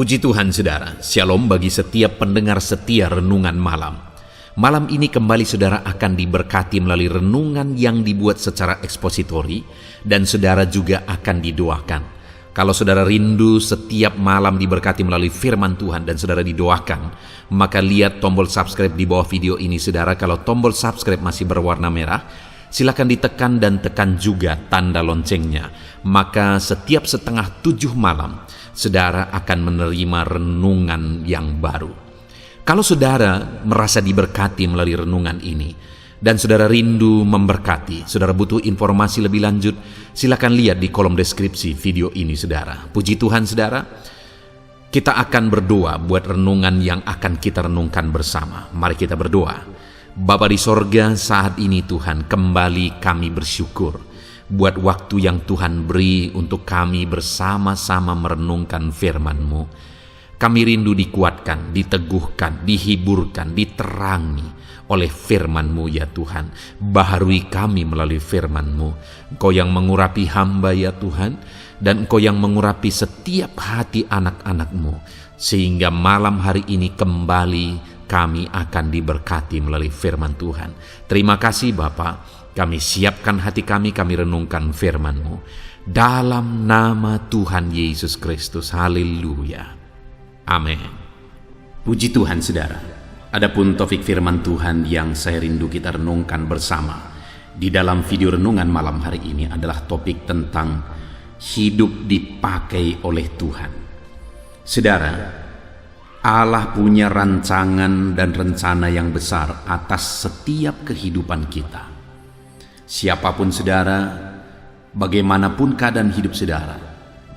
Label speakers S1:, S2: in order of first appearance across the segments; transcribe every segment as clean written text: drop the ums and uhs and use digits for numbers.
S1: Puji Tuhan saudara, shalom bagi setiap pendengar setia renungan malam. Malam ini kembali saudara akan diberkati melalui renungan yang dibuat secara ekspositori dan saudara juga akan didoakan. Kalau saudara rindu setiap malam diberkati melalui firman Tuhan dan saudara didoakan, maka lihat tombol subscribe di bawah video ini saudara. Kalau tombol subscribe masih berwarna merah, silakan ditekan dan tekan juga tanda loncengnya. Maka setiap 6:30 malam, saudara akan menerima renungan yang baru. Kalau saudara merasa diberkati melalui renungan ini, dan saudara rindu memberkati, saudara butuh informasi lebih lanjut, silakan lihat di kolom deskripsi video ini saudara. Puji Tuhan saudara, kita akan berdoa buat renungan yang akan kita renungkan bersama. Mari kita berdoa. Bapa di sorga, saat ini Tuhan kembali kami bersyukur buat waktu yang Tuhan beri untuk kami bersama-sama merenungkan firman-Mu. Kami rindu dikuatkan, diteguhkan, dihiburkan, diterangi oleh firman-Mu ya Tuhan. Baharui kami melalui firman-Mu. Engkau yang mengurapi hamba ya Tuhan, dan Engkau yang mengurapi setiap hati anak-anak-Mu, sehingga malam hari ini kembali kami akan diberkati melalui firman Tuhan. Terima kasih Bapa. Kami siapkan hati kami renungkan firman-Mu. Dalam nama Tuhan Yesus Kristus. Haleluya. Amin. Puji Tuhan saudara. Adapun topik firman Tuhan yang saya rindu kita renungkan bersama di dalam video renungan malam hari ini adalah topik tentang hidup dipakai oleh Tuhan. Saudara, Allah punya rancangan dan rencana yang besar atas setiap kehidupan kita. Siapapun saudara, bagaimanapun keadaan hidup saudara,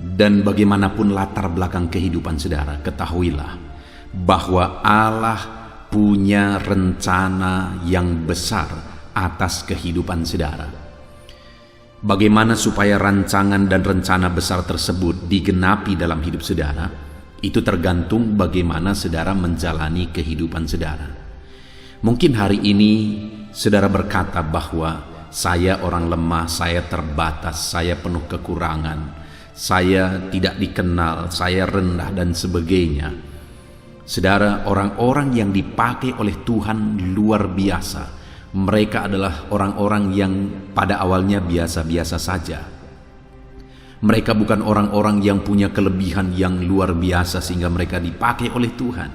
S1: dan bagaimanapun latar belakang kehidupan saudara, ketahuilah bahwa Allah punya rencana yang besar atas kehidupan saudara. Bagaimana supaya rancangan dan rencana besar tersebut digenapi dalam hidup saudara, itu tergantung bagaimana saudara menjalani kehidupan saudara. Mungkin hari ini saudara berkata bahwa saya orang lemah, saya terbatas, saya penuh kekurangan, saya tidak dikenal, saya rendah dan sebagainya. Saudara, orang-orang yang dipakai oleh Tuhan luar biasa. Mereka adalah orang-orang yang pada awalnya biasa-biasa saja. Mereka bukan orang-orang yang punya kelebihan yang luar biasa sehingga mereka dipakai oleh Tuhan.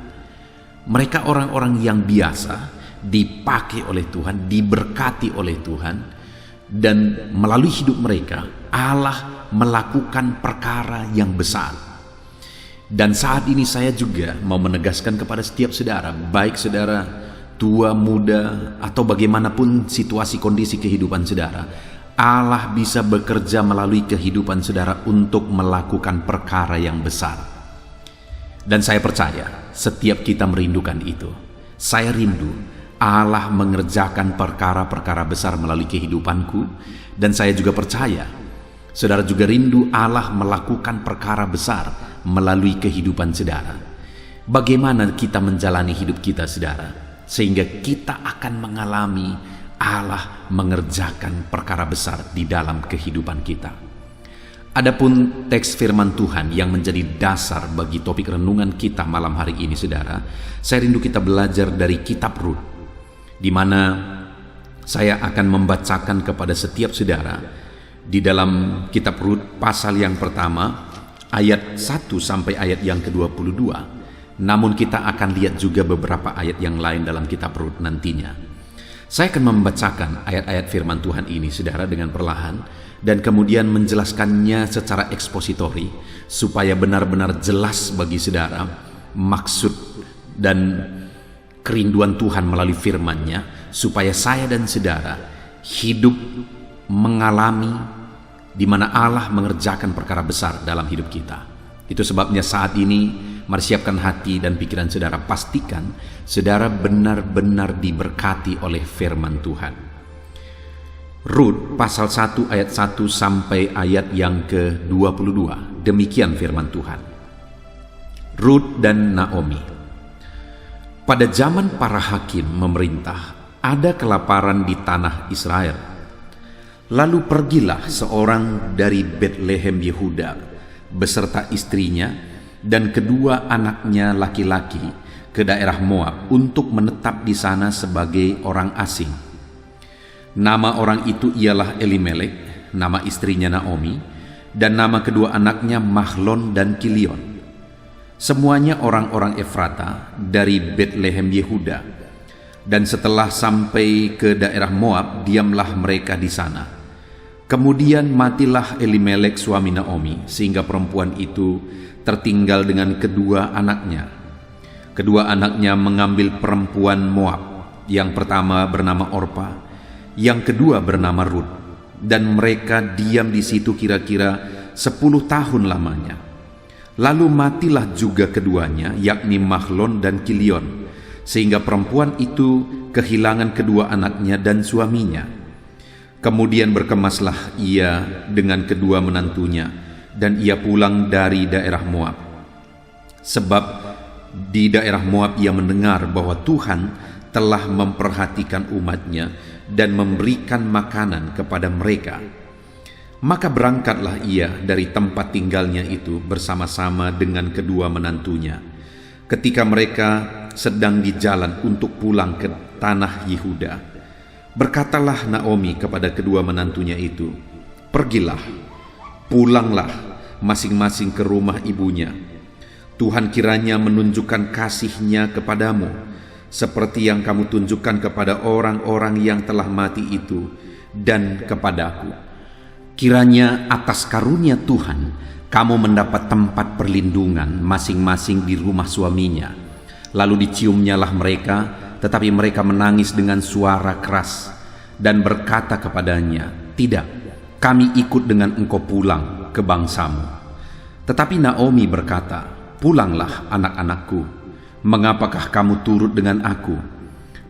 S1: Mereka orang-orang yang biasa, dipakai oleh Tuhan, diberkati oleh Tuhan, dan melalui hidup mereka Allah melakukan perkara yang besar. Dan saat ini saya juga mau menegaskan kepada setiap saudara, baik saudara tua, muda, atau bagaimanapun situasi kondisi kehidupan saudara, Allah bisa bekerja melalui kehidupan saudara untuk melakukan perkara yang besar. Dan saya percaya setiap kita merindukan itu. Saya rindu Allah mengerjakan perkara-perkara besar melalui kehidupanku, dan saya juga percaya saudara juga rindu Allah melakukan perkara besar melalui kehidupan saudara. Bagaimana kita menjalani hidup kita saudara, sehingga kita akan mengalami Allah mengerjakan perkara besar di dalam kehidupan kita. Adapun teks firman Tuhan yang menjadi dasar bagi topik renungan kita malam hari ini saudara, saya rindu kita belajar dari kitab Rut, di mana saya akan membacakan kepada setiap saudara di dalam kitab Rut pasal yang pertama ayat 1 sampai ayat yang ke-22. Namun kita akan lihat juga beberapa ayat yang lain dalam kitab Rut nantinya. Saya akan membacakan ayat-ayat firman Tuhan ini saudara dengan perlahan, dan kemudian menjelaskannya secara ekspositori supaya benar-benar jelas bagi saudara maksud dan kerinduan Tuhan melalui firman-Nya, supaya saya dan saudara hidup mengalami di mana Allah mengerjakan perkara besar dalam hidup kita. Itu sebabnya saat ini mari siapkan hati dan pikiran saudara, pastikan saudara benar-benar diberkati oleh firman Tuhan. Rut pasal 1 ayat 1 sampai ayat yang ke-22. Demikian firman Tuhan. Rut dan Naomi. Pada zaman para hakim memerintah, ada kelaparan di tanah Israel. Lalu pergilah seorang dari Betlehem Yehuda beserta istrinya dan kedua anaknya laki-laki ke daerah Moab untuk menetap di sana sebagai orang asing. Nama orang itu ialah Elimelek, nama istrinya Naomi, dan nama kedua anaknya Mahlon dan Kilion. Semuanya orang-orang Efrata dari Betlehem Yehuda. Dan setelah sampai ke daerah Moab, diamlah mereka di sana. Kemudian matilah Elimelek suami Naomi, sehingga perempuan itu tertinggal dengan kedua anaknya. Kedua anaknya mengambil perempuan Moab, yang pertama bernama Orpa, yang kedua bernama Rut, dan mereka diam di situ kira-kira 10 tahun lamanya. Lalu matilah juga keduanya, yakni Mahlon dan Kilion, sehingga perempuan itu kehilangan kedua anaknya dan suaminya. Kemudian berkemaslah ia dengan kedua menantunya, dan ia pulang dari daerah Moab. Sebab di daerah Moab ia mendengar bahwa Tuhan telah memperhatikan umatnya dan memberikan makanan kepada mereka. Maka berangkatlah ia dari tempat tinggalnya itu bersama-sama dengan kedua menantunya. Ketika mereka sedang di jalan untuk pulang ke tanah Yehuda, berkatalah Naomi kepada kedua menantunya itu, "Pergilah, pulanglah masing-masing ke rumah ibunya. Tuhan kiranya menunjukkan kasih-Nya kepadamu, seperti yang kamu tunjukkan kepada orang-orang yang telah mati itu dan kepadaku. Kiranya atas karunia Tuhan kamu mendapat tempat perlindungan masing-masing di rumah suaminya." Lalu diciumnyalah mereka, tetapi mereka menangis dengan suara keras dan berkata kepadanya, "Tidak, kami ikut dengan engkau pulang ke bangsamu." Tetapi Naomi berkata, "Pulanglah anak-anakku, mengapakah kamu turut dengan aku?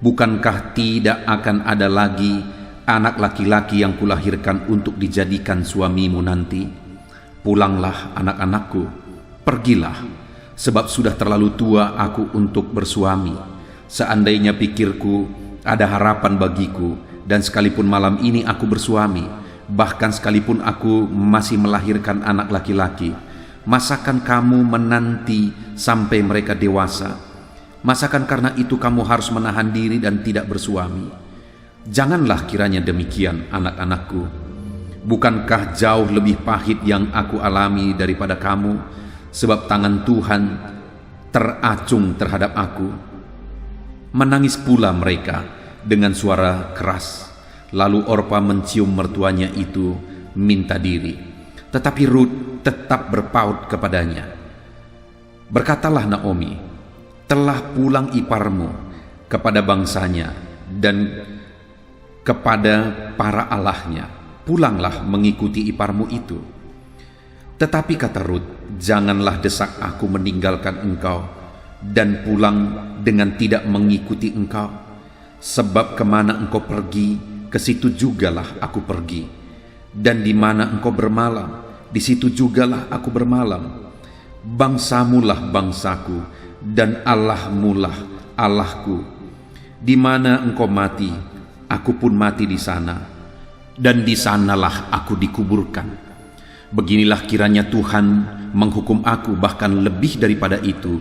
S1: Bukankah tidak akan ada lagi anak laki-laki yang kulahirkan untuk dijadikan suamimu nanti? Pulanglah anak-anakku, pergilah, sebab sudah terlalu tua aku untuk bersuami. Seandainya pikirku ada harapan bagiku, dan sekalipun malam ini aku bersuami, bahkan sekalipun aku masih melahirkan anak laki-laki, masakan kamu menanti sampai mereka dewasa? Masakan karena itu kamu harus menahan diri dan tidak bersuami? Janganlah kiranya demikian, anak-anakku. Bukankah jauh lebih pahit yang aku alami daripada kamu, sebab tangan Tuhan teracung terhadap aku?" Menangis pula mereka dengan suara keras. Lalu Orpa mencium mertuanya itu minta diri, tetapi Rut tetap berpaut kepadanya. Berkatalah Naomi, "Telah pulang iparmu kepada bangsanya dan kepada para allahnya. Pulanglah mengikuti iparmu itu." Tetapi kata Rut, "Janganlah desak aku meninggalkan engkau dan pulang dengan tidak mengikuti engkau. Sebab kemana engkau pergi, ke situ jugalah aku pergi. Dan di mana engkau bermalam, di situ jugalah aku bermalam. Bangsamulah bangsaku, dan Allahmulah Allahku. Di mana engkau mati, aku pun mati di sana, dan di sanalah aku dikuburkan. Beginilah kiranya Tuhan menghukum aku, bahkan lebih daripada itu,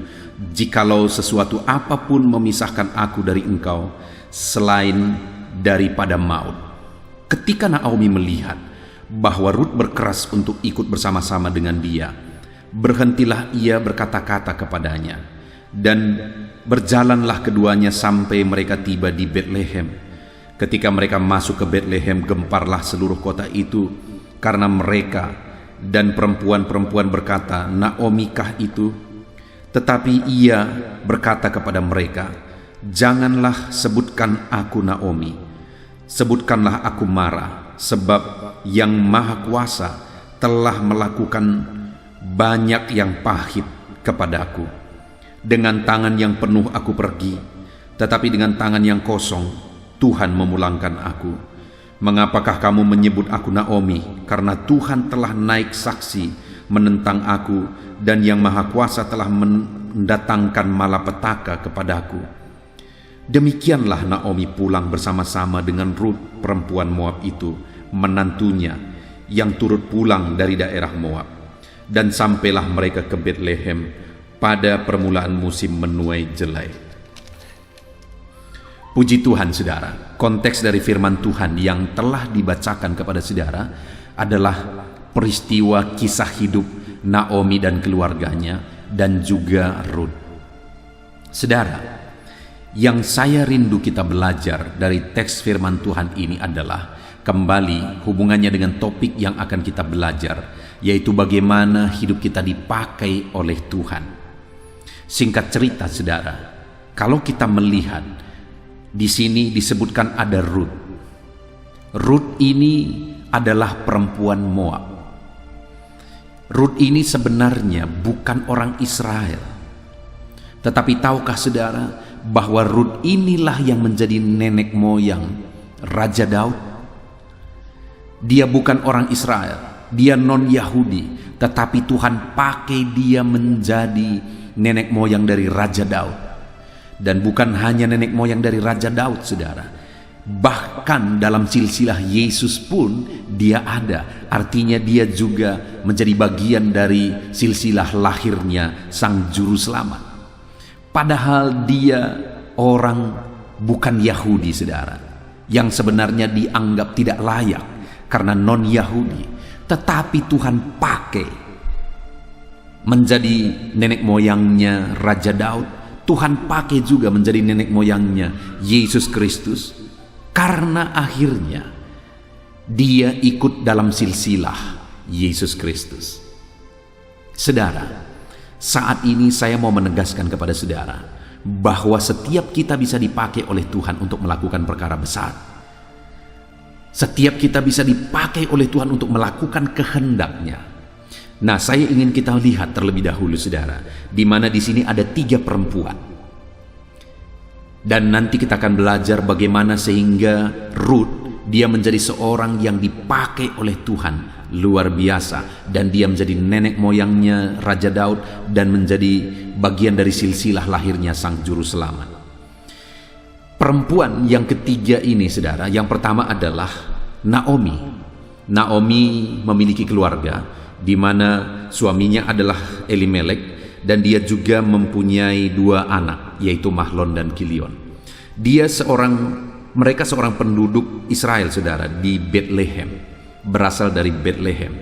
S1: jikalau sesuatu apapun memisahkan aku dari engkau, selain daripada maut." Ketika Naomi melihat bahwa Rut berkeras untuk ikut bersama-sama dengan dia, berhentilah ia berkata-kata kepadanya, dan berjalanlah keduanya sampai mereka tiba di Betlehem. Ketika mereka masuk ke Betlehem, gemparlah seluruh kota itu karena mereka, dan perempuan-perempuan berkata, "Naomi kah itu?" Tetapi ia berkata kepada mereka, "Janganlah sebutkan aku Naomi, sebutkanlah aku Mara, sebab Yang Maha Kuasa telah melakukan banyak yang pahit kepadaku. Dengan tangan yang penuh aku pergi, tetapi dengan tangan yang kosong Tuhan memulangkan aku. Mengapakah kamu menyebut aku Naomi? Karena Tuhan telah naik saksi menentang aku, dan Yang Maha Kuasa telah mendatangkan malapetaka kepadaku." Demikianlah Naomi pulang bersama-sama dengan Rut perempuan Moab itu, menantunya, yang turut pulang dari daerah Moab. Dan sampailah mereka ke Betlehem pada permulaan musim menuai jelai. Puji Tuhan saudara, konteks dari firman Tuhan yang telah dibacakan kepada saudara adalah peristiwa kisah hidup Naomi dan keluarganya dan juga Rut. Saudara, yang saya rindu kita belajar dari teks firman Tuhan ini adalah kembali hubungannya dengan topik yang akan kita belajar, yaitu bagaimana hidup kita dipakai oleh Tuhan. Singkat cerita saudara, kalau kita melihat di sini disebutkan ada Rut. Rut ini adalah perempuan Moab. Rut ini sebenarnya bukan orang Israel. Tetapi tahukah saudara bahwa Rut inilah yang menjadi nenek moyang Raja Daud? Dia bukan orang Israel, dia non-Yahudi, tetapi Tuhan pakai dia menjadi nenek moyang dari Raja Daud. Dan bukan hanya nenek moyang dari Raja Daud saudara, bahkan dalam silsilah Yesus pun dia ada. Artinya dia juga menjadi bagian dari silsilah lahirnya Sang Juru Selamat. Padahal dia orang bukan Yahudi saudara, yang sebenarnya dianggap tidak layak karena non-Yahudi. Tetapi Tuhan pakai menjadi nenek moyangnya Raja Daud. Tuhan pakai juga menjadi nenek moyangnya Yesus Kristus, karena akhirnya dia ikut dalam silsilah Yesus Kristus. Saudara, saat ini saya mau menegaskan kepada saudara bahwa setiap kita bisa dipakai oleh Tuhan untuk melakukan perkara besar. Setiap kita bisa dipakai oleh Tuhan untuk melakukan kehendak-Nya. Nah, saya ingin kita lihat terlebih dahulu saudara, di mana di sini ada 3 perempuan. Dan nanti kita akan belajar bagaimana sehingga Rut dia menjadi seorang yang dipakai oleh Tuhan luar biasa, dan dia menjadi nenek moyangnya Raja Daud dan menjadi bagian dari silsilah lahirnya Sang Juru Selamat. Perempuan yang ketiga ini saudara, yang pertama adalah Naomi. Naomi memiliki keluarga di mana suaminya adalah Elimelek, dan dia juga mempunyai 2 anak, yaitu Mahlon dan Kilion. Mereka seorang penduduk Israel saudara, di Betlehem, berasal dari Betlehem.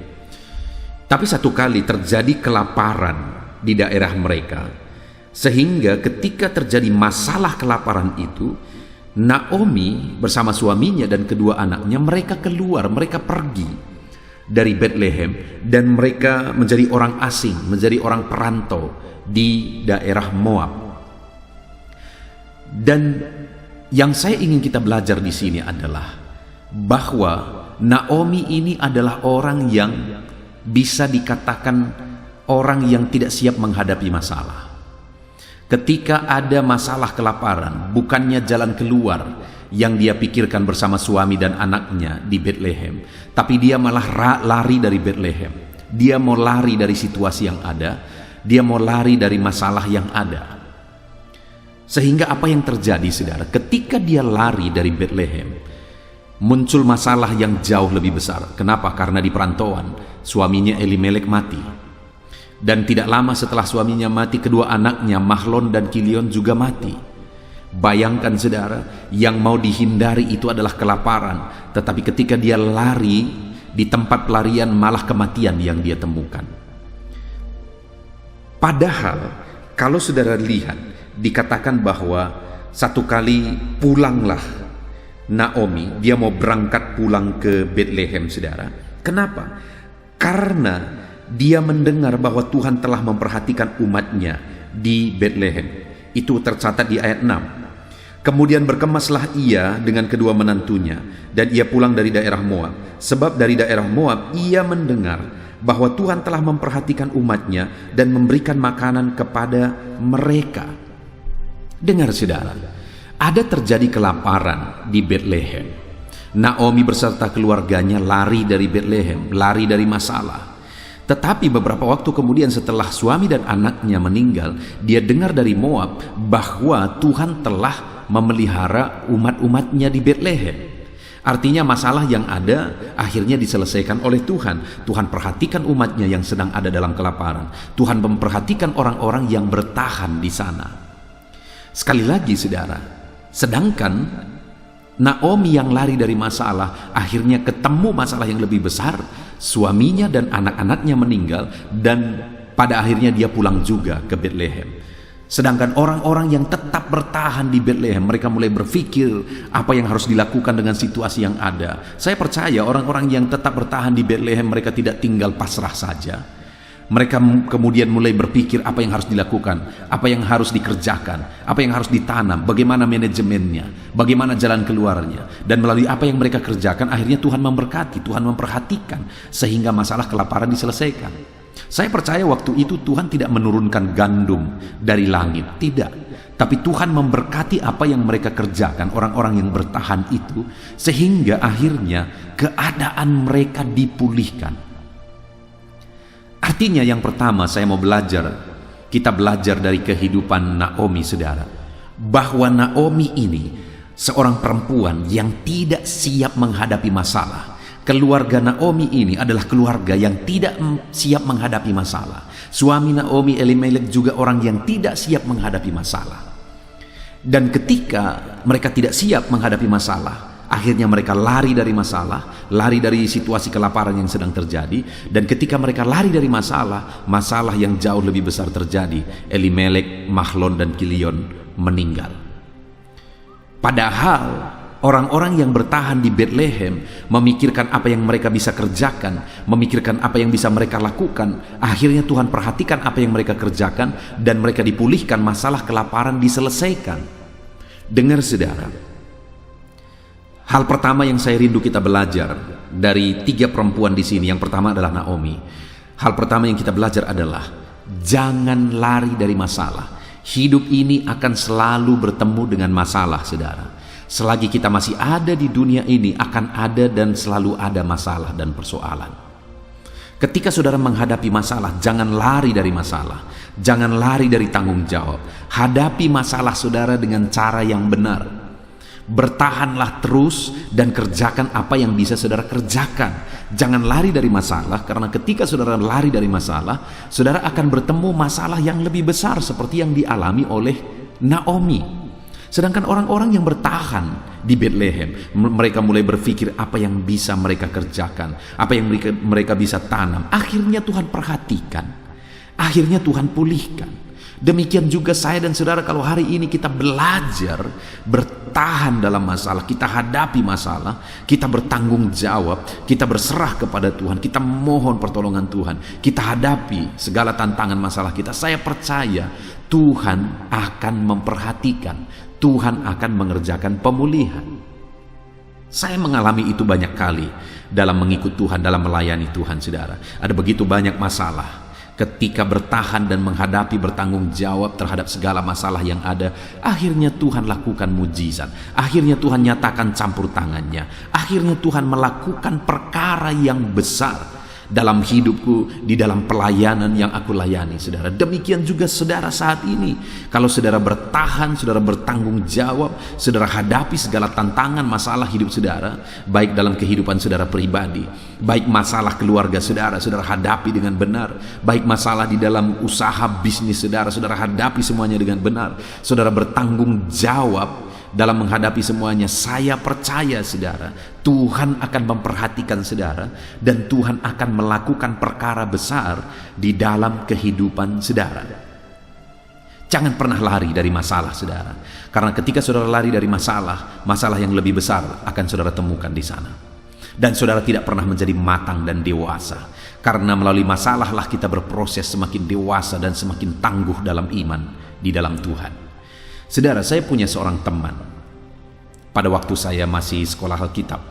S1: Tapi satu kali terjadi kelaparan di daerah mereka, sehingga ketika terjadi masalah kelaparan itu, Naomi bersama suaminya dan kedua anaknya mereka keluar, mereka pergi dari Betlehem, dan mereka menjadi orang asing, menjadi orang perantau di daerah Moab. Dan yang saya ingin kita belajar di sini adalah bahwa Naomi ini adalah orang yang bisa dikatakan orang yang tidak siap menghadapi masalah. Ketika ada masalah kelaparan, bukannya jalan keluar yang dia pikirkan bersama suami dan anaknya di Betlehem, tapi dia malah lari dari Betlehem. Dia mau lari dari situasi yang ada, dia mau lari dari masalah yang ada. Sehingga apa yang terjadi saudara, ketika dia lari dari Betlehem, muncul masalah yang jauh lebih besar. Kenapa? Karena di perantauan suaminya Elimelek mati, dan tidak lama setelah suaminya mati, kedua anaknya Mahlon dan Kilion juga mati. Bayangkan saudara, yang mau dihindari itu adalah kelaparan, tetapi ketika dia lari, di tempat pelarian malah kematian yang dia temukan. Padahal kalau saudara lihat, dikatakan bahwa satu kali pulanglah Naomi, dia mau berangkat pulang ke Betlehem saudara. Kenapa? Karena dia mendengar bahwa Tuhan telah memperhatikan umatnya di Betlehem. Itu tercatat di ayat 6. Kemudian berkemaslah ia dengan kedua menantunya, dan ia pulang dari daerah Moab. Sebab dari daerah Moab ia mendengar bahwa Tuhan telah memperhatikan umatnya dan memberikan makanan kepada mereka. Dengar saudara, ada terjadi kelaparan di Betlehem. Naomi beserta keluarganya lari dari Betlehem, lari dari masalah. Tetapi beberapa waktu kemudian setelah suami dan anaknya meninggal, dia dengar dari Moab bahwa Tuhan telah memelihara umat-umatnya di Betlehem. Artinya masalah yang ada akhirnya diselesaikan oleh Tuhan. Tuhan perhatikan umatnya yang sedang ada dalam kelaparan. Tuhan memperhatikan orang-orang yang bertahan di sana. Sekali lagi saudara, sedangkan Naomi yang lari dari masalah akhirnya ketemu masalah yang lebih besar. Suaminya dan anak-anaknya meninggal dan pada akhirnya dia pulang juga ke Bethlehem. Sedangkan orang-orang yang tetap bertahan di Bethlehem, mereka mulai berpikir apa yang harus dilakukan dengan situasi yang ada. Saya percaya orang-orang yang tetap bertahan di Bethlehem, mereka tidak tinggal pasrah saja. Mereka kemudian mulai berpikir apa yang harus dilakukan, apa yang harus dikerjakan, apa yang harus ditanam, bagaimana manajemennya, bagaimana jalan keluarnya. Dan melalui apa yang mereka kerjakan, akhirnya Tuhan memberkati, Tuhan memperhatikan, sehingga masalah kelaparan diselesaikan. Saya percaya waktu itu Tuhan tidak menurunkan gandum dari langit, tidak. Tapi Tuhan memberkati apa yang mereka kerjakan, orang-orang yang bertahan itu, sehingga akhirnya keadaan mereka dipulihkan. Artinya yang pertama saya mau kita belajar dari kehidupan Naomi saudara, bahwa Naomi ini seorang perempuan yang tidak siap menghadapi masalah. Keluarga Naomi ini adalah keluarga yang tidak siap menghadapi masalah. Suami Naomi, Elimelek, juga orang yang tidak siap menghadapi masalah. Dan ketika mereka tidak siap menghadapi masalah, akhirnya mereka lari dari masalah, lari dari situasi kelaparan yang sedang terjadi. Dan ketika mereka lari dari masalah, masalah yang jauh lebih besar terjadi. Elimelek, Mahlon, dan Kilion meninggal. Padahal orang-orang yang bertahan di Bethlehem memikirkan apa yang mereka bisa kerjakan, memikirkan apa yang bisa mereka lakukan. Akhirnya Tuhan perhatikan apa yang mereka kerjakan dan mereka dipulihkan, masalah kelaparan diselesaikan. Dengar saudara, hal pertama yang saya rindu kita belajar dari 3 perempuan di sini, yang pertama adalah Naomi. Hal pertama yang kita belajar adalah jangan lari dari masalah. Hidup ini akan selalu bertemu dengan masalah saudara. Selagi kita masih ada di dunia ini, akan ada dan selalu ada masalah dan persoalan. Ketika saudara menghadapi masalah, jangan lari dari masalah, jangan lari dari tanggung jawab. Hadapi masalah saudara dengan cara yang benar. Bertahanlah terus dan kerjakan apa yang bisa saudara kerjakan. Jangan lari dari masalah, karena ketika saudara lari dari masalah, saudara akan bertemu masalah yang lebih besar seperti yang dialami oleh Naomi. Sedangkan orang-orang yang bertahan di Bethlehem, mereka mulai berpikir apa yang bisa mereka kerjakan, apa yang mereka bisa tanam. Akhirnya Tuhan perhatikan, akhirnya Tuhan pulihkan. Demikian juga saya dan saudara, kalau hari ini kita belajar bertahan dalam masalah, kita hadapi masalah, kita bertanggung jawab, kita berserah kepada Tuhan, kita mohon pertolongan Tuhan, kita hadapi segala tantangan masalah kita. Saya percaya Tuhan akan memperhatikan, Tuhan akan mengerjakan pemulihan. Saya mengalami itu banyak kali dalam mengikut Tuhan, dalam melayani Tuhan saudara. Ada begitu banyak masalah. Ketika bertahan dan menghadapi, bertanggung jawab terhadap segala masalah yang ada, akhirnya Tuhan lakukan mujizat. Akhirnya Tuhan nyatakan campur tangannya. Akhirnya Tuhan melakukan perkara yang besar dalam hidupku, di dalam pelayanan yang aku layani saudara. Demikian juga saudara saat ini, kalau saudara bertahan, saudara bertanggung jawab, saudara hadapi segala tantangan masalah hidup saudara, baik dalam kehidupan saudara pribadi, baik masalah keluarga saudara, saudara hadapi dengan benar, baik masalah di dalam usaha bisnis saudara, saudara hadapi semuanya dengan benar, saudara bertanggung jawab dalam menghadapi semuanya. Saya percaya saudara, Tuhan akan memperhatikan saudara, dan Tuhan akan melakukan perkara besar di dalam kehidupan saudara. Jangan pernah lari dari masalah saudara, karena ketika saudara lari dari masalah, masalah yang lebih besar akan saudara temukan di sana. Dan saudara tidak pernah menjadi matang dan dewasa, karena melalui masalahlah kita berproses semakin dewasa dan semakin tangguh dalam iman di dalam Tuhan. Saudara, saya punya seorang teman pada waktu saya masih sekolah Alkitab.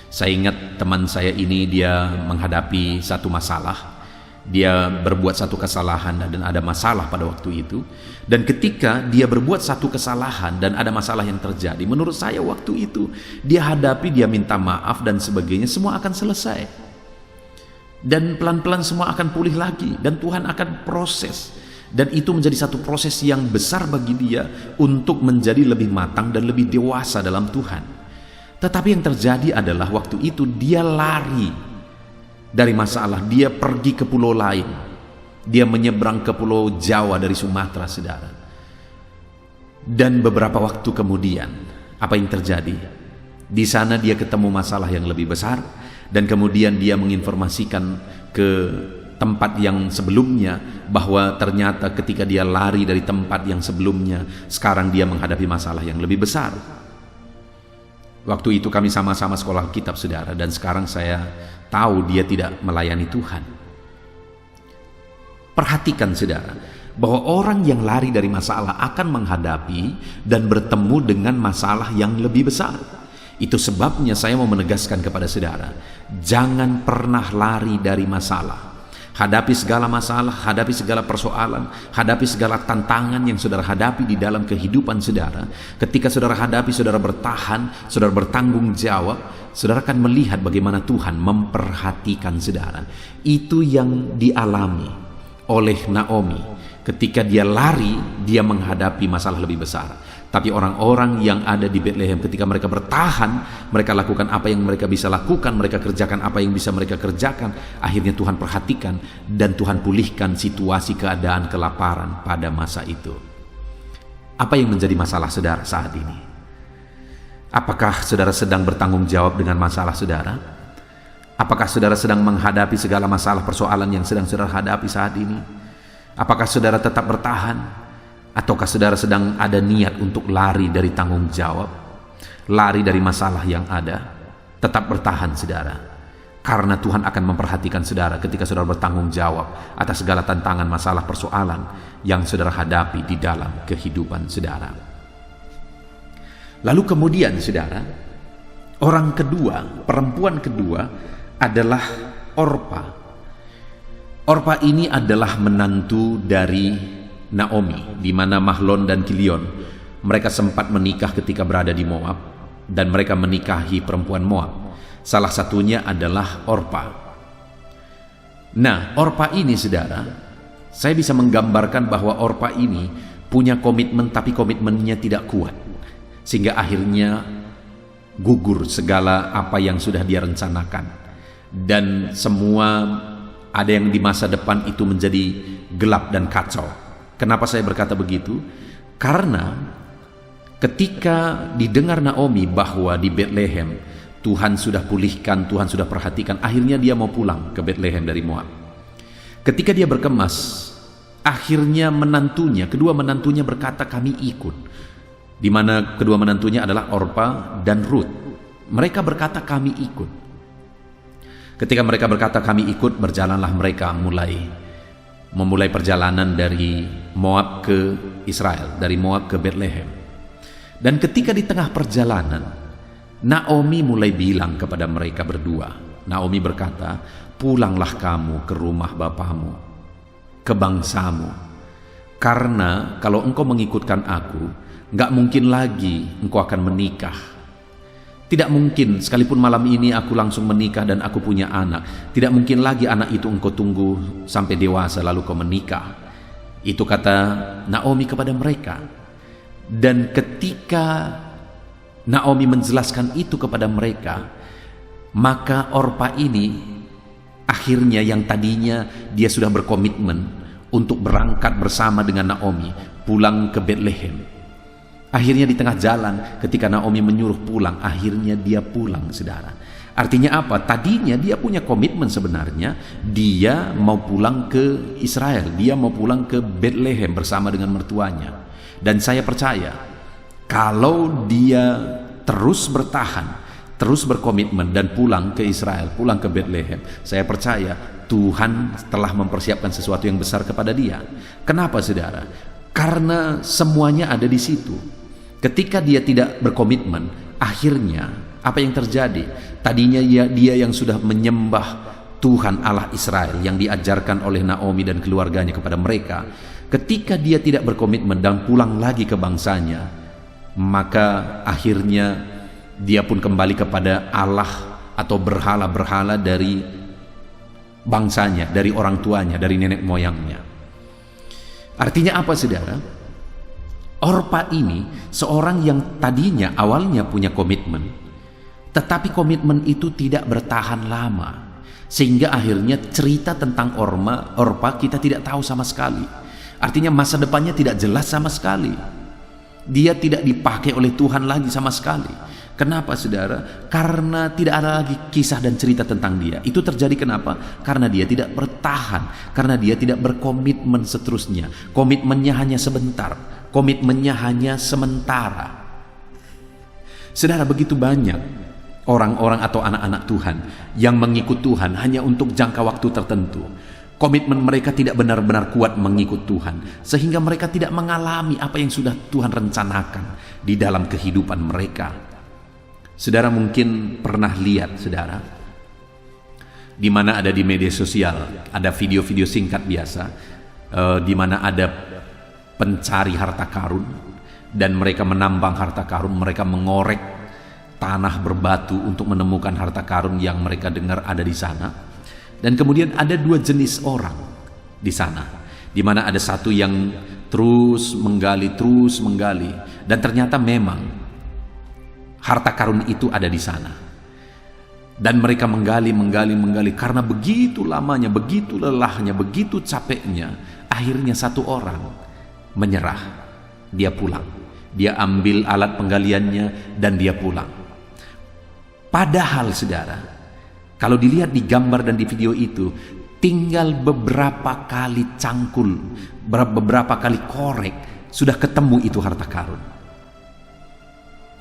S1: Saya ingat teman saya ini, dia menghadapi satu masalah. Dia berbuat satu kesalahan dan ada masalah pada waktu itu. Dan ketika dia berbuat satu kesalahan dan ada masalah yang terjadi, menurut saya waktu itu dia hadapi, dia minta maaf dan sebagainya, semua akan selesai. Dan pelan-pelan semua akan pulih lagi, dan Tuhan akan proses. Dan itu menjadi satu proses yang besar bagi dia untuk menjadi lebih matang dan lebih dewasa dalam Tuhan. Tetapi yang terjadi adalah waktu itu dia lari dari masalah, dia pergi ke pulau lain. Dia menyeberang ke pulau Jawa dari Sumatera, saudara. Dan beberapa waktu kemudian, apa yang terjadi? Di sana dia ketemu masalah yang lebih besar, dan kemudian dia menginformasikan ke tempat yang sebelumnya bahwa ternyata ketika dia lari dari tempat yang sebelumnya, sekarang dia menghadapi masalah yang lebih besar. Waktu itu kami sama-sama sekolah kitab, saudara, dan sekarang saya tahu dia tidak melayani Tuhan. Perhatikan, saudara, bahwa orang yang lari dari masalah akan menghadapi dan bertemu dengan masalah yang lebih besar. Itu sebabnya saya mau menegaskan kepada saudara, jangan pernah lari dari masalah. Hadapi segala masalah, hadapi segala persoalan, hadapi segala tantangan yang saudara hadapi di dalam kehidupan saudara. Ketika saudara hadapi, saudara bertahan, saudara bertanggung jawab, saudara akan melihat bagaimana Tuhan memperhatikan saudara. Itu yang dialami oleh Naomi. Ketika dia lari, dia menghadapi masalah lebih besar. Tapi orang-orang yang ada di Bethlehem, ketika mereka bertahan, mereka lakukan apa yang mereka bisa lakukan, mereka kerjakan apa yang bisa mereka kerjakan. Akhirnya Tuhan perhatikan dan Tuhan pulihkan situasi keadaan kelaparan pada masa itu. Apa yang menjadi masalah saudara saat ini? Apakah saudara sedang bertanggung jawab dengan masalah saudara? Apakah saudara sedang menghadapi segala masalah persoalan yang sedang saudara hadapi saat ini? Apakah saudara tetap bertahan? Ataukah saudara sedang ada niat untuk lari dari tanggung jawab, lari dari masalah yang ada? Tetap bertahan, saudara, karena Tuhan akan memperhatikan saudara ketika saudara bertanggung jawab atas segala tantangan, masalah, persoalan yang saudara hadapi di dalam kehidupan saudara. Lalu kemudian, saudara, orang kedua, perempuan kedua adalah Orpa. Orpa ini adalah menantu dari Naomi, di mana Mahlon dan Kilion mereka sempat menikah ketika berada di Moab, dan mereka menikahi perempuan Moab. Salah satunya adalah Orpa. Nah, Orpa ini, saudara, saya bisa menggambarkan bahwa Orpa ini punya komitmen, tapi komitmennya tidak kuat, sehingga akhirnya gugur segala apa yang sudah dia rencanakan, dan semua ada yang di masa depan itu menjadi gelap dan kacau. Kenapa saya berkata begitu? Karena ketika didengar Naomi bahwa di Bethlehem Tuhan sudah pulihkan, Tuhan sudah perhatikan, akhirnya dia mau pulang ke Bethlehem dari Moab. Ketika dia berkemas, akhirnya kedua menantunya berkata, kami ikut. Di mana kedua menantunya adalah Orpa dan Ruth. Mereka berkata, kami ikut. Ketika mereka berkata kami ikut, berjalanlah mereka memulai perjalanan dari Moab ke Israel, dari Moab ke Bethlehem. Dan ketika di tengah perjalanan, Naomi mulai bilang kepada mereka berdua. Naomi berkata, pulanglah kamu ke rumah bapamu, ke bangsamu. Karena kalau engkau mengikutkan aku, gak mungkin lagi engkau akan menikah. Tidak mungkin, sekalipun malam ini aku langsung menikah dan aku punya anak, tidak mungkin lagi anak itu engkau tunggu sampai dewasa lalu kau menikah. Itu kata Naomi kepada mereka. Dan ketika Naomi menjelaskan itu kepada mereka, maka Orpa ini akhirnya yang tadinya dia sudah berkomitmen untuk berangkat bersama dengan Naomi pulang ke Bethlehem. Akhirnya di tengah jalan ketika Naomi menyuruh pulang, akhirnya dia pulang, saudara. Artinya apa? Tadinya dia punya komitmen sebenarnya, dia mau pulang ke Israel, dia mau pulang ke Bethlehem bersama dengan mertuanya. Dan saya percaya kalau dia terus bertahan, terus berkomitmen dan pulang ke Israel, pulang ke Bethlehem, saya percaya Tuhan telah mempersiapkan sesuatu yang besar kepada dia. Kenapa, saudara? Karena semuanya ada di situ. Ketika dia tidak berkomitmen, akhirnya apa yang terjadi? Tadinya dia yang sudah menyembah Tuhan Allah Israel yang diajarkan oleh Naomi dan keluarganya kepada mereka. Ketika dia tidak berkomitmen dan pulang lagi ke bangsanya, maka akhirnya dia pun kembali kepada Allah atau berhala-berhala dari bangsanya, dari orang tuanya, dari nenek moyangnya. Artinya apa, saudara? Orpa ini seorang yang tadinya awalnya punya komitmen, Tetapi komitmen itu tidak bertahan lama, sehingga akhirnya cerita tentang Orpa kita tidak tahu sama sekali. Artinya masa depannya tidak jelas sama sekali. Dia tidak dipakai oleh Tuhan lagi sama sekali. Kenapa saudara? Karena tidak ada lagi kisah dan cerita tentang dia. Itu terjadi kenapa? Karena dia tidak bertahan, karena dia tidak berkomitmen seterusnya. Komitmennya hanya sebentar, komitmennya hanya sementara. Saudara, begitu banyak orang-orang atau anak-anak Tuhan yang mengikut Tuhan hanya untuk jangka waktu tertentu. Komitmen mereka tidak benar-benar kuat mengikut Tuhan, sehingga mereka tidak mengalami apa yang sudah Tuhan rencanakan di dalam kehidupan mereka. Saudara mungkin pernah lihat, saudara, di mana ada di media sosial, ada video-video singkat biasa, di mana ada pencari harta karun, dan mereka menambang harta karun, mereka mengorek tanah berbatu untuk menemukan harta karun yang mereka dengar ada di sana. Dan kemudian ada dua jenis orang di sana, di mana ada satu yang terus menggali, dan ternyata memang harta karun itu ada di sana. Dan mereka menggali karena begitu lamanya, begitu lelahnya, begitu capeknya, akhirnya satu orang menyerah. Dia pulang. Dia ambil alat penggaliannya dan dia pulang. Padahal saudara, kalau dilihat di gambar dan di video itu, tinggal beberapa kali cangkul, beberapa kali korek, sudah ketemu itu harta karun.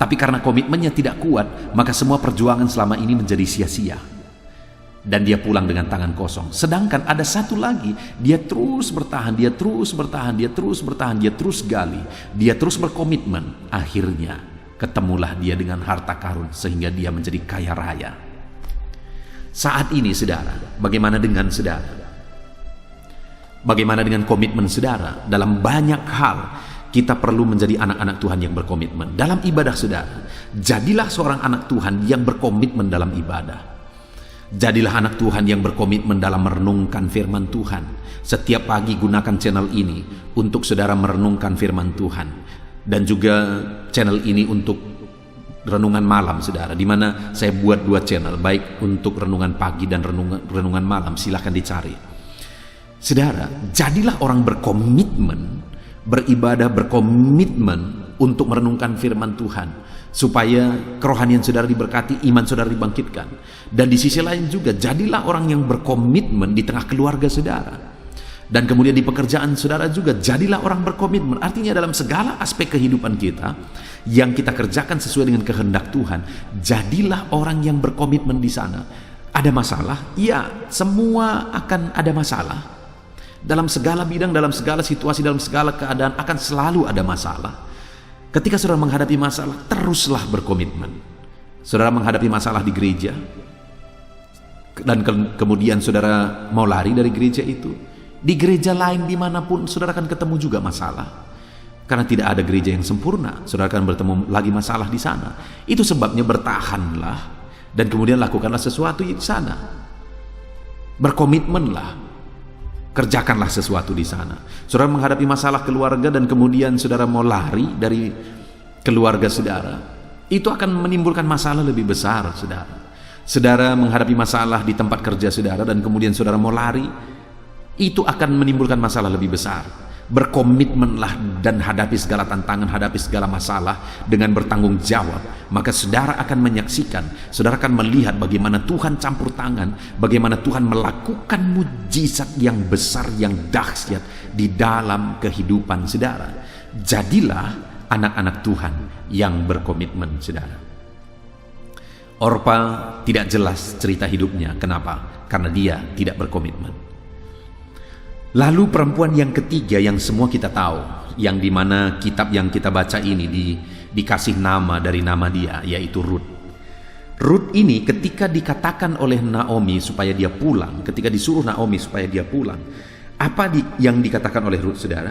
S1: Tapi karena komitmennya tidak kuat, maka semua perjuangan selama ini menjadi sia-sia. Dan dia pulang dengan tangan kosong. Sedangkan ada satu lagi, dia terus bertahan, dia terus gali, dia terus berkomitmen. Akhirnya ketemulah dia dengan harta karun sehingga dia menjadi kaya raya. Saat ini saudara, bagaimana dengan saudara? Bagaimana dengan komitmen saudara? Dalam banyak hal kita perlu menjadi anak-anak Tuhan yang berkomitmen. Dalam ibadah saudara, jadilah seorang anak Tuhan yang berkomitmen dalam ibadah. Jadilah anak Tuhan yang berkomitmen dalam merenungkan firman Tuhan. Setiap pagi gunakan channel ini untuk saudara merenungkan firman Tuhan. Dan juga channel ini untuk renungan malam saudara, di mana saya buat dua channel, baik untuk renungan pagi dan renungan malam. Silahkan dicari. Saudara, jadilah orang berkomitmen beribadah, berkomitmen untuk merenungkan firman Tuhan, supaya kerohanian saudara diberkati, iman saudara dibangkitkan. Dan di sisi lain juga, jadilah orang yang berkomitmen di tengah keluarga saudara. Dan kemudian di pekerjaan saudara juga, jadilah orang berkomitmen. Artinya dalam segala aspek kehidupan kita, yang kita kerjakan sesuai dengan kehendak Tuhan, jadilah orang yang berkomitmen di sana. Ada masalah? Ya, semua akan ada masalah. Dalam segala bidang, dalam segala situasi, dalam segala keadaan akan selalu ada masalah. Ketika saudara menghadapi masalah, teruslah berkomitmen. Saudara menghadapi masalah di gereja, dan kemudian saudara mau lari dari gereja itu, di gereja lain dimanapun saudara akan ketemu juga masalah. Karena tidak ada gereja yang sempurna, saudara akan bertemu lagi masalah di sana. Itu sebabnya bertahanlah, dan kemudian lakukanlah sesuatu di sana. Berkomitmenlah. Kerjakanlah sesuatu di sana. Saudara menghadapi masalah keluarga dan kemudian saudara mau lari dari keluarga saudara, itu akan menimbulkan masalah lebih besar saudara. Saudara menghadapi masalah di tempat kerja saudara dan kemudian saudara mau lari, itu akan menimbulkan masalah lebih besar. Berkomitmenlah dan hadapi segala tantangan, hadapi segala masalah dengan bertanggung jawab. Maka saudara akan menyaksikan, saudara akan melihat bagaimana Tuhan campur tangan, bagaimana Tuhan melakukan mujizat yang besar, yang dahsyat di dalam kehidupan saudara. Jadilah anak-anak Tuhan yang berkomitmen saudara. Orpa tidak jelas cerita hidupnya. Kenapa? Karena dia tidak berkomitmen. Lalu perempuan yang ketiga yang semua kita tahu, yang dimana kitab yang kita baca ini dikasih nama dari nama dia, yaitu Rut. Rut ini ketika dikatakan oleh Naomi supaya dia pulang, ketika disuruh Naomi supaya dia pulang, apa yang dikatakan oleh Rut saudara?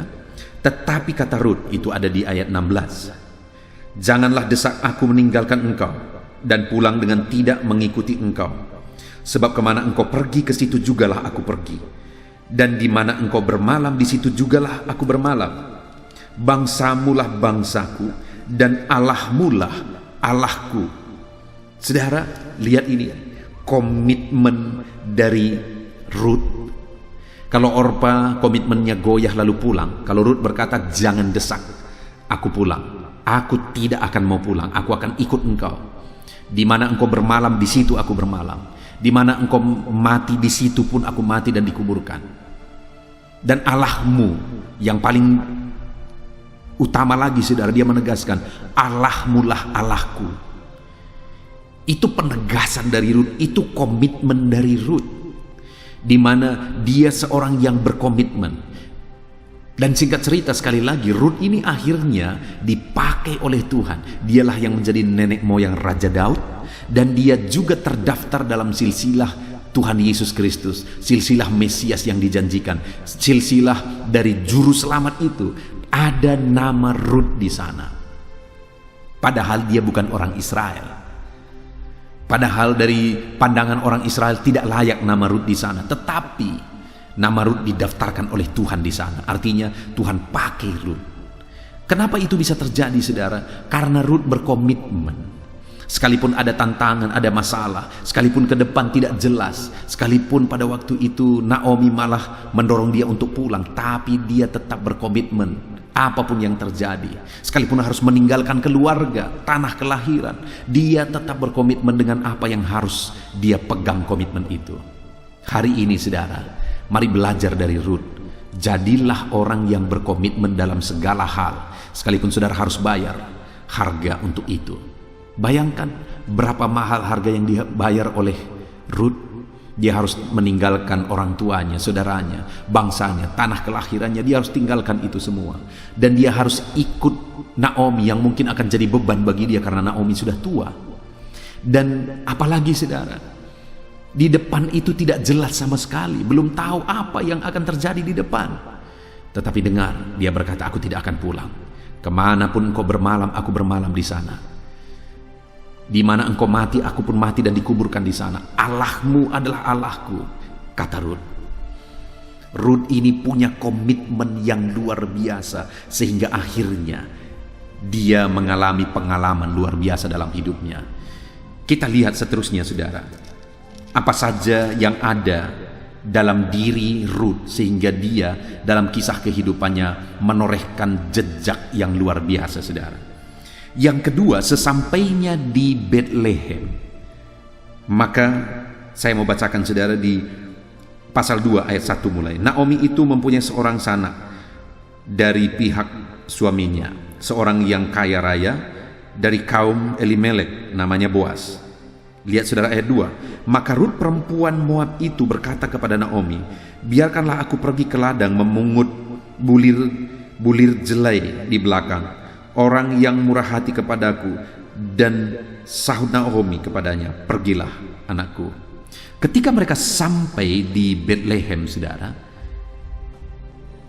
S1: Tetapi kata Rut, itu ada di ayat 16. Janganlah desak aku meninggalkan engkau dan pulang dengan tidak mengikuti engkau. Sebab kemana engkau pergi, ke situ jugalah aku pergi. Dan di mana engkau bermalam, di situ jugalah aku bermalam. Bangsamulah bangsaku, dan Allahmulah Allahku. Saudara, lihat ini komitmen dari Ruth. Kalau Orpa komitmennya goyah lalu pulang, kalau Ruth berkata jangan desak, aku pulang, aku tidak akan mau pulang, aku akan ikut engkau. Di mana engkau bermalam, di situ aku bermalam. Di mana engkau mati, di situ pun aku mati dan dikuburkan. Dan Allahmu yang paling utama lagi, saudara, dia menegaskan, Allahmu lah Allahku. Itu penegasan dari Ruth, itu komitmen dari Ruth, di mana dia seorang yang berkomitmen. Dan singkat cerita sekali lagi, Ruth ini akhirnya dipakai oleh Tuhan. Dialah yang menjadi nenek moyang Raja Daud, dan dia juga terdaftar dalam silsilah Tuhan Yesus Kristus, silsilah Mesias yang dijanjikan, silsilah dari juru selamat itu. Ada nama Ruth di sana. Padahal dia bukan orang Israel. Padahal dari pandangan orang Israel tidak layak nama Ruth di sana, tetapi nama Ruth didaftarkan oleh Tuhan di sana. Artinya Tuhan pakai Ruth. Kenapa itu bisa terjadi, saudara? Karena Ruth berkomitmen. Sekalipun ada tantangan, ada masalah, sekalipun ke depan tidak jelas, sekalipun pada waktu itu Naomi malah mendorong dia untuk pulang, tapi dia tetap berkomitmen. Apapun yang terjadi, sekalipun harus meninggalkan keluarga, tanah kelahiran, dia tetap berkomitmen dengan apa yang harus dia pegang komitmen itu. Hari ini, saudara, mari belajar dari Ruth. Jadilah orang yang berkomitmen dalam segala hal, sekalipun saudara harus bayar harga untuk itu. Bayangkan berapa mahal harga yang dibayar oleh Ruth. Dia harus meninggalkan orang tuanya, saudaranya, bangsanya, tanah kelahirannya. Dia harus tinggalkan itu semua. Dan dia harus ikut Naomi yang mungkin akan jadi beban bagi dia karena Naomi sudah tua. Dan apalagi, saudara, di depan itu tidak jelas sama sekali. Belum tahu apa yang akan terjadi di depan. Tetapi dengar, dia berkata, aku tidak akan pulang. Kemanapun engkau bermalam, aku bermalam di sana. Di mana engkau mati, aku pun mati dan dikuburkan di sana. Allahmu adalah Allahku, kata Ruth. Ruth ini punya komitmen yang luar biasa, sehingga akhirnya dia mengalami pengalaman luar biasa dalam hidupnya. Kita lihat seterusnya, saudara. Apa saja yang ada dalam diri Ruth, sehingga dia dalam kisah kehidupannya menorehkan jejak yang luar biasa, saudara. Yang kedua, sesampainya di Bethlehem, maka saya mau bacakan, saudara, di pasal 2 ayat 1 mulai. Naomi itu mempunyai seorang sanak dari pihak suaminya, seorang yang kaya raya dari kaum Elimelek, namanya Boas. Lihat, saudara, ayat 2. Maka Ruth perempuan Moab itu berkata kepada Naomi, biarkanlah aku pergi ke ladang memungut bulir jelai di belakang. Orang yang murah hati kepadaku. Dan sahut Naomi kepadanya, pergilah anakku. Ketika mereka sampai di Bethlehem, saudara,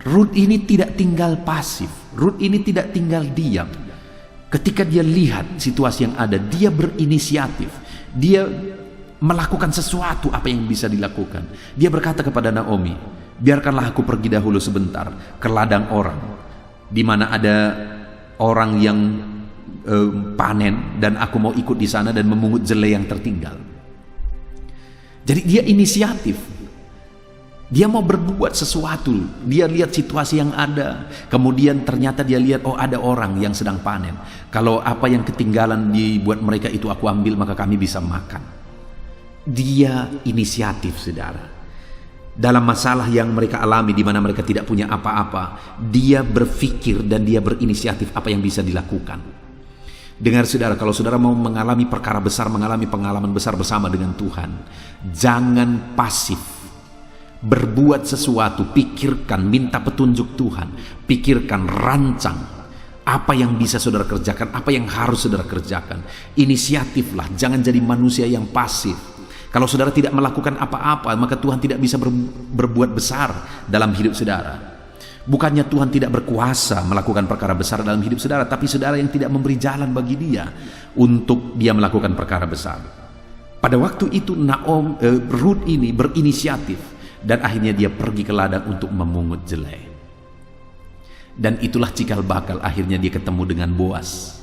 S1: Ruth ini tidak tinggal pasif. Ruth ini tidak tinggal diam. Ketika dia lihat situasi yang ada, dia berinisiatif. Dia melakukan sesuatu apa yang bisa dilakukan. Dia berkata kepada Naomi, biarkanlah aku pergi dahulu sebentar ke ladang orang, di mana ada orang yang panen, dan aku mau ikut di sana dan memungut jelai yang tertinggal. Jadi dia inisiatif. Dia mau berbuat sesuatu. Dia lihat situasi yang ada. Kemudian ternyata dia lihat, oh, ada orang yang sedang panen. Kalau apa yang ketinggalan dibuat mereka itu aku ambil, maka kami bisa makan. Dia inisiatif, saudara. Dalam masalah yang mereka alami, di mana mereka tidak punya apa-apa, dia berpikir dan dia berinisiatif apa yang bisa dilakukan. Dengar, saudara, kalau saudara mau mengalami perkara besar, mengalami pengalaman besar bersama dengan Tuhan, jangan pasif. Berbuat sesuatu, pikirkan, minta petunjuk Tuhan, pikirkan, rancang apa yang bisa saudara kerjakan, apa yang harus saudara kerjakan. Inisiatiflah, jangan jadi manusia yang pasif. Kalau saudara tidak melakukan apa-apa, maka Tuhan tidak bisa berbuat besar dalam hidup saudara. Bukannya Tuhan tidak berkuasa melakukan perkara besar dalam hidup saudara, tapi saudara yang tidak memberi jalan bagi dia untuk dia melakukan perkara besar. Pada waktu itu Ruth ini berinisiatif, dan akhirnya dia pergi ke ladang untuk memungut jelai. Dan itulah cikal bakal akhirnya dia ketemu dengan Boas.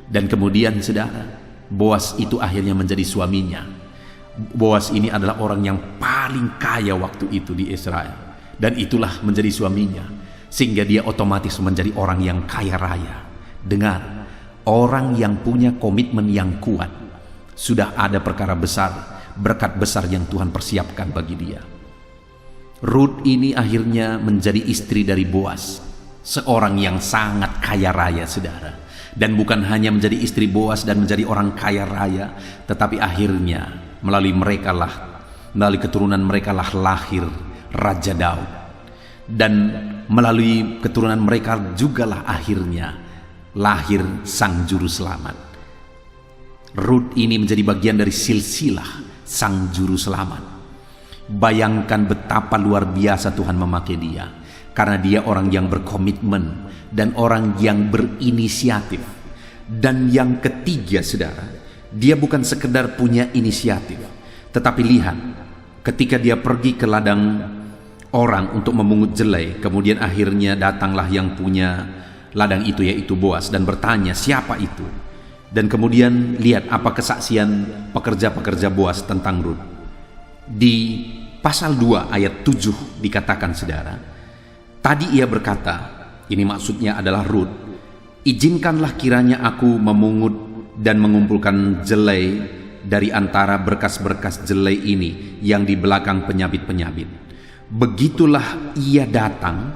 S1: Dan kemudian, saudara, Boas itu akhirnya menjadi suaminya. Boas ini adalah orang yang paling kaya waktu itu di Israel, dan itulah menjadi suaminya, sehingga dia otomatis menjadi orang yang kaya raya. Dengar, orang yang punya komitmen yang kuat, sudah ada perkara besar, berkat besar yang Tuhan persiapkan bagi dia. Ruth ini akhirnya menjadi istri dari Boas, seorang yang sangat kaya raya, saudara. Dan bukan hanya menjadi istri Boas dan menjadi orang kaya raya, tetapi akhirnya melalui keturunan mereka lah lahir Raja Daud. Dan melalui keturunan mereka jugalah akhirnya lahir Sang Juru Selamat. Ruth ini menjadi bagian dari silsilah Sang Juru Selamat. Bayangkan betapa luar biasa Tuhan memakai dia, karena dia orang yang berkomitmen dan orang yang berinisiatif. Dan yang ketiga, saudara, dia bukan sekedar punya inisiatif, tetapi lihat, ketika dia pergi ke ladang orang untuk memungut jelai, kemudian akhirnya datanglah yang punya ladang itu, yaitu Boas, dan bertanya siapa itu. Dan kemudian lihat apa kesaksian pekerja-pekerja Boas tentang Ruth. Di pasal 2 ayat 7 dikatakan, saudara, tadi ia berkata, ini maksudnya adalah Ruth, izinkanlah kiranya aku memungut dan mengumpulkan jelai dari antara berkas-berkas jelai ini yang di belakang penyabit-penyabit. Begitulah ia datang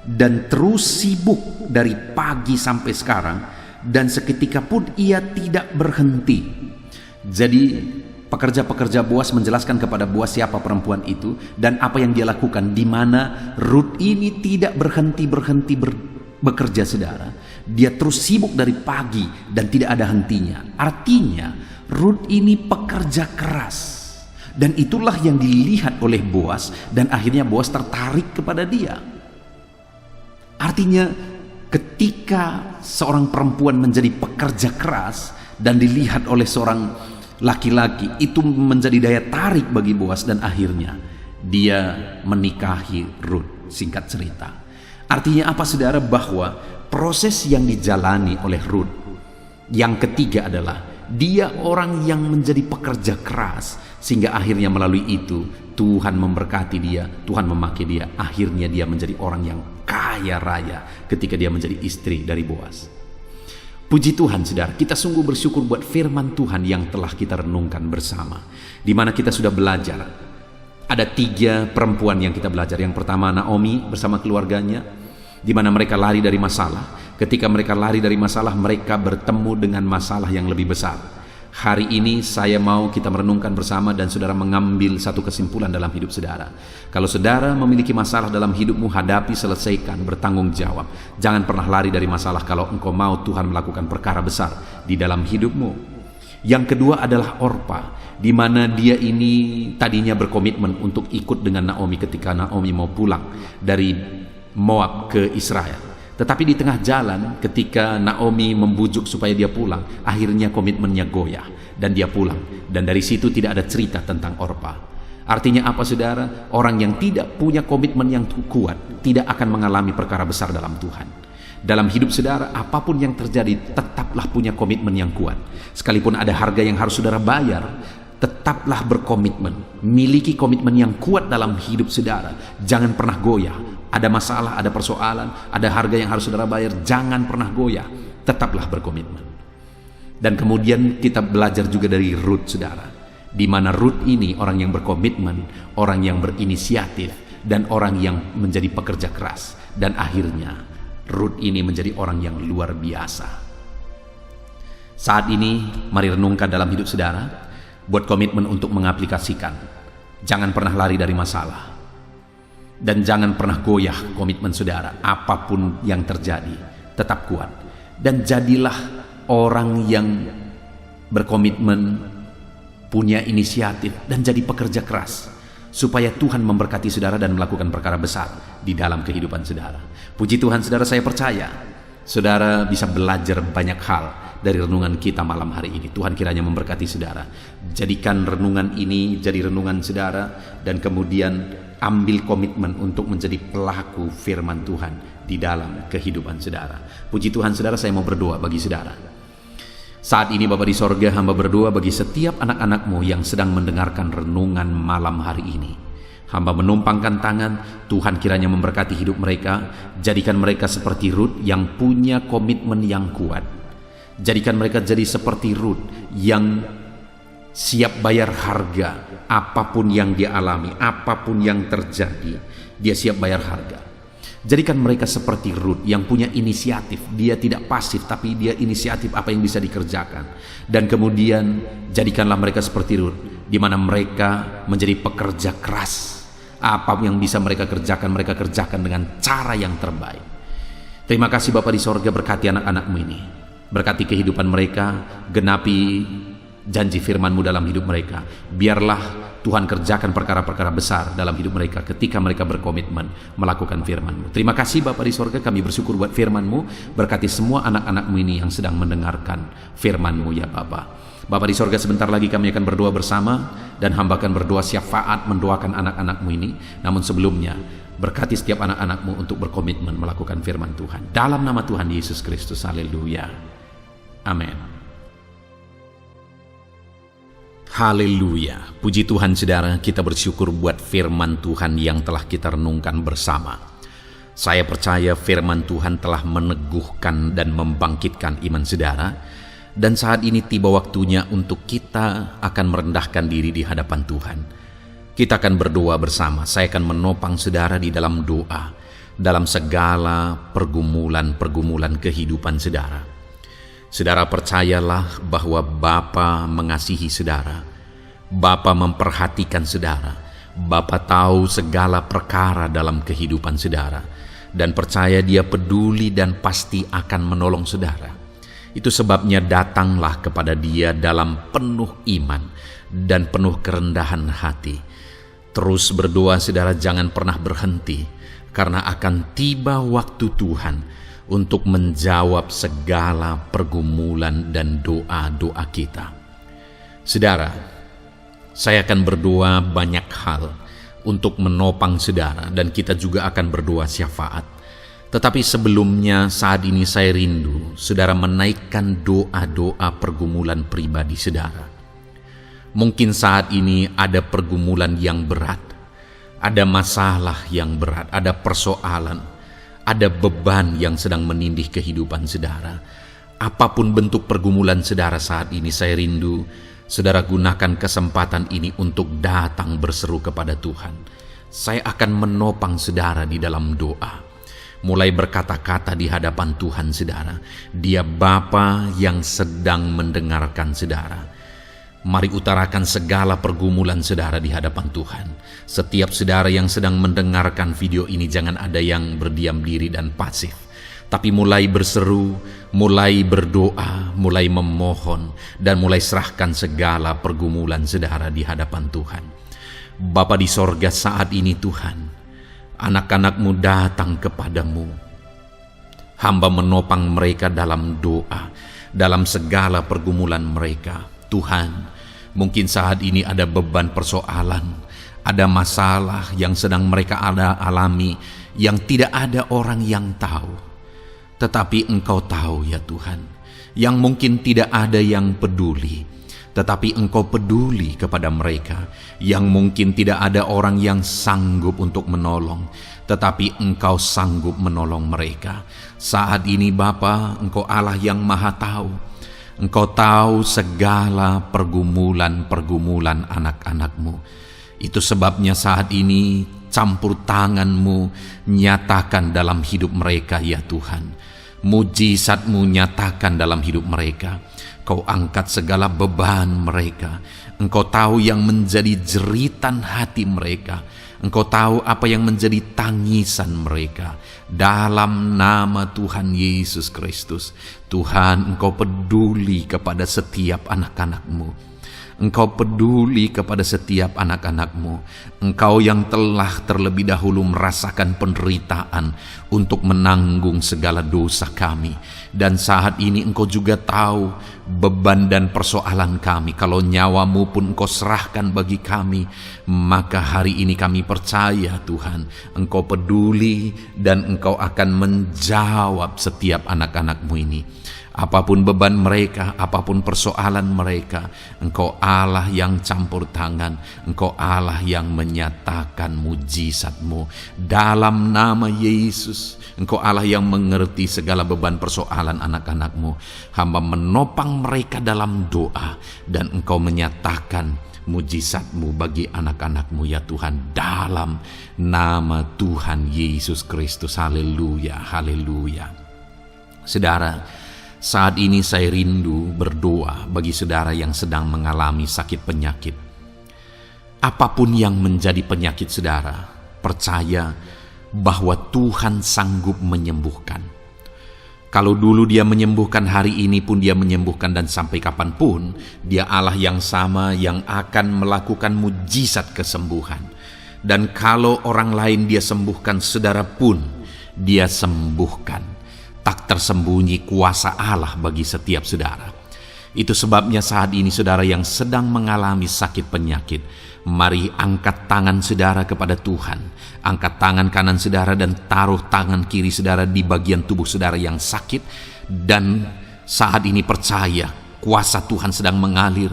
S1: dan terus sibuk dari pagi sampai sekarang, dan seketika pun ia tidak berhenti. Jadi pekerja-pekerja Boas menjelaskan kepada Boas siapa perempuan itu dan apa yang dia lakukan, di mana Ruth ini tidak berhenti bekerja, saudara. Dia terus sibuk dari pagi dan tidak ada hentinya. Artinya Ruth ini pekerja keras, dan itulah yang dilihat oleh Boas, dan akhirnya Boas tertarik kepada dia. Artinya ketika seorang perempuan menjadi pekerja keras dan dilihat oleh seorang laki-laki, itu menjadi daya tarik bagi Boas, dan akhirnya dia menikahi Ruth. Singkat cerita, artinya apa, saudara? Bahwa proses yang dijalani oleh Ruth yang ketiga adalah dia orang yang menjadi pekerja keras, sehingga akhirnya melalui itu Tuhan memberkati dia, Tuhan memakai dia. Akhirnya dia menjadi orang yang kaya raya ketika dia menjadi istri dari Boas. Puji Tuhan, saudara, kita sungguh bersyukur buat firman Tuhan yang telah kita renungkan bersama, di mana kita sudah belajar. Ada 3 perempuan yang kita belajar. Yang pertama Naomi bersama keluarganya, di mana mereka lari dari masalah. Ketika mereka lari dari masalah, mereka bertemu dengan masalah yang lebih besar. Hari ini saya mau kita merenungkan bersama, dan saudara mengambil satu kesimpulan dalam hidup saudara. Kalau saudara memiliki masalah dalam hidupmu, hadapi, selesaikan, bertanggung jawab. Jangan pernah lari dari masalah kalau engkau mau Tuhan melakukan perkara besar di dalam hidupmu. Yang kedua adalah Orpa, di mana dia ini tadinya berkomitmen untuk ikut dengan Naomi ketika Naomi mau pulang dari Moab ke Israel. Tetapi di tengah jalan, ketika Naomi membujuk supaya dia pulang, akhirnya komitmennya goyah dan dia pulang. Dan dari situ tidak ada cerita tentang Orpa. Artinya apa, saudara? Orang yang tidak punya komitmen yang kuat tidak akan mengalami perkara besar dalam Tuhan. Dalam hidup saudara, apapun yang terjadi, tetaplah punya komitmen yang kuat. Sekalipun ada harga yang harus saudara bayar, tetaplah berkomitmen. Miliki komitmen yang kuat dalam hidup saudara. Jangan pernah goyah. Ada masalah, ada persoalan, ada harga yang harus saudara bayar, jangan pernah goyah. Tetaplah berkomitmen. Dan kemudian kita belajar juga dari Ruth, saudara, di mana Ruth ini orang yang berkomitmen, orang yang berinisiatif, dan orang yang menjadi pekerja keras. Dan akhirnya Ruth ini menjadi orang yang luar biasa. Saat ini mari renungkan dalam hidup saudara, buat komitmen untuk mengaplikasikan. Jangan pernah lari dari masalah, dan jangan pernah goyah komitmen saudara. Apapun yang terjadi, tetap kuat, dan jadilah orang yang berkomitmen, punya inisiatif, dan jadi pekerja keras, supaya Tuhan memberkati saudara dan melakukan perkara besar di dalam kehidupan saudara. Puji Tuhan, saudara, saya percaya saudara bisa belajar banyak hal dari renungan kita malam hari ini. Tuhan kiranya memberkati saudara. Jadikan renungan ini jadi renungan saudara, dan kemudian ambil komitmen untuk menjadi pelaku firman Tuhan di dalam kehidupan saudara. Puji Tuhan, saudara, saya mau berdoa bagi saudara. Saat ini Bapa di sorga, hamba berdoa bagi setiap anak-anak-Mu yang sedang mendengarkan renungan malam hari ini. Hamba menumpangkan tangan, Tuhan kiranya memberkati hidup mereka, jadikan mereka seperti Rut yang punya komitmen yang kuat. Jadikan mereka jadi seperti Rut yang siap bayar harga, apapun yang dia alami, apapun yang terjadi, dia siap bayar harga. Jadikan mereka seperti Rut yang punya inisiatif. Dia tidak pasif, tapi dia inisiatif apa yang bisa dikerjakan. Dan kemudian jadikanlah mereka seperti Rut, di mana mereka menjadi pekerja keras. Apa yang bisa mereka kerjakan dengan cara yang terbaik. Terima kasih Bapa di sorga, berkati anak-anak-Mu ini. Berkati kehidupan mereka, genapi janji firman-Mu dalam hidup mereka. Biarlah Tuhan kerjakan perkara-perkara besar dalam hidup mereka ketika mereka berkomitmen melakukan firman-Mu. Terima kasih Bapa di sorga, kami bersyukur buat firman-Mu. Berkati semua anak-anak-Mu ini yang sedang mendengarkan firman-Mu ya Bapa. Bapa di sorga, sebentar lagi kami akan berdoa bersama, dan hamba akan berdoa syafaat mendoakan anak-anak-Mu ini. Namun sebelumnya, berkati setiap anak-anak-Mu untuk berkomitmen melakukan firman Tuhan. Dalam nama Tuhan Yesus Kristus, haleluya. Amin. Haleluya. Puji Tuhan saudara, kita bersyukur buat firman Tuhan yang telah kita renungkan bersama. Saya percaya firman Tuhan telah meneguhkan dan membangkitkan iman saudara. Dan saat ini tiba waktunya untuk kita akan merendahkan diri di hadapan Tuhan. Kita akan berdoa bersama. Saya akan menopang saudara di dalam doa, dalam segala pergumulan-pergumulan kehidupan saudara. Saudara percayalah bahwa Bapa mengasihi saudara. Bapa memperhatikan saudara. Bapa tahu segala perkara dalam kehidupan saudara. Dan percaya Dia peduli dan pasti akan menolong saudara. Itu sebabnya datanglah kepada Dia dalam penuh iman dan penuh kerendahan hati. Terus berdoa saudara, jangan pernah berhenti. Karena akan tiba waktu Tuhan untuk menjawab segala pergumulan dan doa-doa kita. Saudara, saya akan berdoa banyak hal untuk menopang saudara, dan kita juga akan berdoa syafaat. Tetapi sebelumnya saat ini saya rindu saudara menaikkan doa-doa pergumulan pribadi saudara. Mungkin saat ini ada pergumulan yang berat, ada masalah yang berat, ada persoalan, ada beban yang sedang menindih kehidupan saudara. Apapun bentuk pergumulan saudara saat ini, saya rindu saudara gunakan kesempatan ini untuk datang berseru kepada Tuhan. Saya akan menopang saudara di dalam doa. Mulai berkata-kata di hadapan Tuhan saudara. Dia Bapa yang sedang mendengarkan saudara. Mari utarakan segala pergumulan saudara di hadapan Tuhan. Setiap saudara yang sedang mendengarkan video ini, jangan ada yang berdiam diri dan pasif, tapi mulai berseru, mulai berdoa, mulai memohon, dan mulai serahkan segala pergumulan saudara di hadapan Tuhan. Bapa di sorga, saat ini Tuhan, anak-anak-Mu datang kepada-Mu. Hamba menopang mereka dalam doa, dalam segala pergumulan mereka. Tuhan, mungkin saat ini ada beban persoalan, ada masalah yang sedang mereka alami, yang tidak ada orang yang tahu. Tetapi Engkau tahu ya Tuhan, yang mungkin tidak ada yang peduli, tetapi Engkau peduli kepada mereka. Yang mungkin tidak ada orang yang sanggup untuk menolong, tetapi Engkau sanggup menolong mereka. Saat ini Bapa, Engkau Allah yang Maha Tahu. Engkau tahu segala pergumulan-pergumulan anak-anak-Mu. Itu sebabnya saat ini campur tangan-Mu nyatakan dalam hidup mereka ya Tuhan. Mujizat-Mu nyatakan dalam hidup mereka. Kau angkat segala beban mereka. Engkau tahu yang menjadi jeritan hati mereka. Engkau tahu apa yang menjadi tangisan mereka. Dalam nama Tuhan Yesus Kristus, Tuhan, Engkau peduli kepada setiap anak-anak-Mu. Engkau peduli kepada setiap anak-anak-Mu. Engkau yang telah terlebih dahulu merasakan penderitaan untuk menanggung segala dosa kami. Dan saat ini Engkau juga tahu beban dan persoalan kami. Kalau nyawa-Mu pun Engkau serahkan bagi kami, maka hari ini kami percaya Tuhan, Engkau peduli dan Engkau akan menjawab setiap anak-anak-Mu ini. Apapun beban mereka, apapun persoalan mereka, Engkau Allah yang campur tangan, Engkau Allah yang menyatakan mujizat-Mu. Dalam nama Yesus, Engkau Allah yang mengerti segala beban persoalan anak-anak-Mu. Hamba menopang mereka dalam doa, dan Engkau menyatakan mujizat-Mu bagi anak-anak-Mu ya Tuhan, dalam nama Tuhan Yesus Kristus. Haleluya, haleluya. Saudara, saat ini saya rindu berdoa bagi saudara yang sedang mengalami sakit penyakit. Apapun yang menjadi penyakit saudara, percaya bahwa Tuhan sanggup menyembuhkan. Kalau dulu Dia menyembuhkan, hari ini pun Dia menyembuhkan, dan sampai kapanpun Dia Allah yang sama yang akan melakukan mujizat kesembuhan. Dan kalau orang lain Dia sembuhkan, saudara pun Dia sembuhkan. Tak tersembunyi kuasa Allah bagi setiap saudara. Itu sebabnya saat ini saudara yang sedang mengalami sakit penyakit, mari angkat tangan saudara kepada Tuhan. Angkat tangan kanan saudara dan taruh tangan kiri saudara di bagian tubuh saudara yang sakit. Dan saat ini percaya kuasa Tuhan sedang mengalir.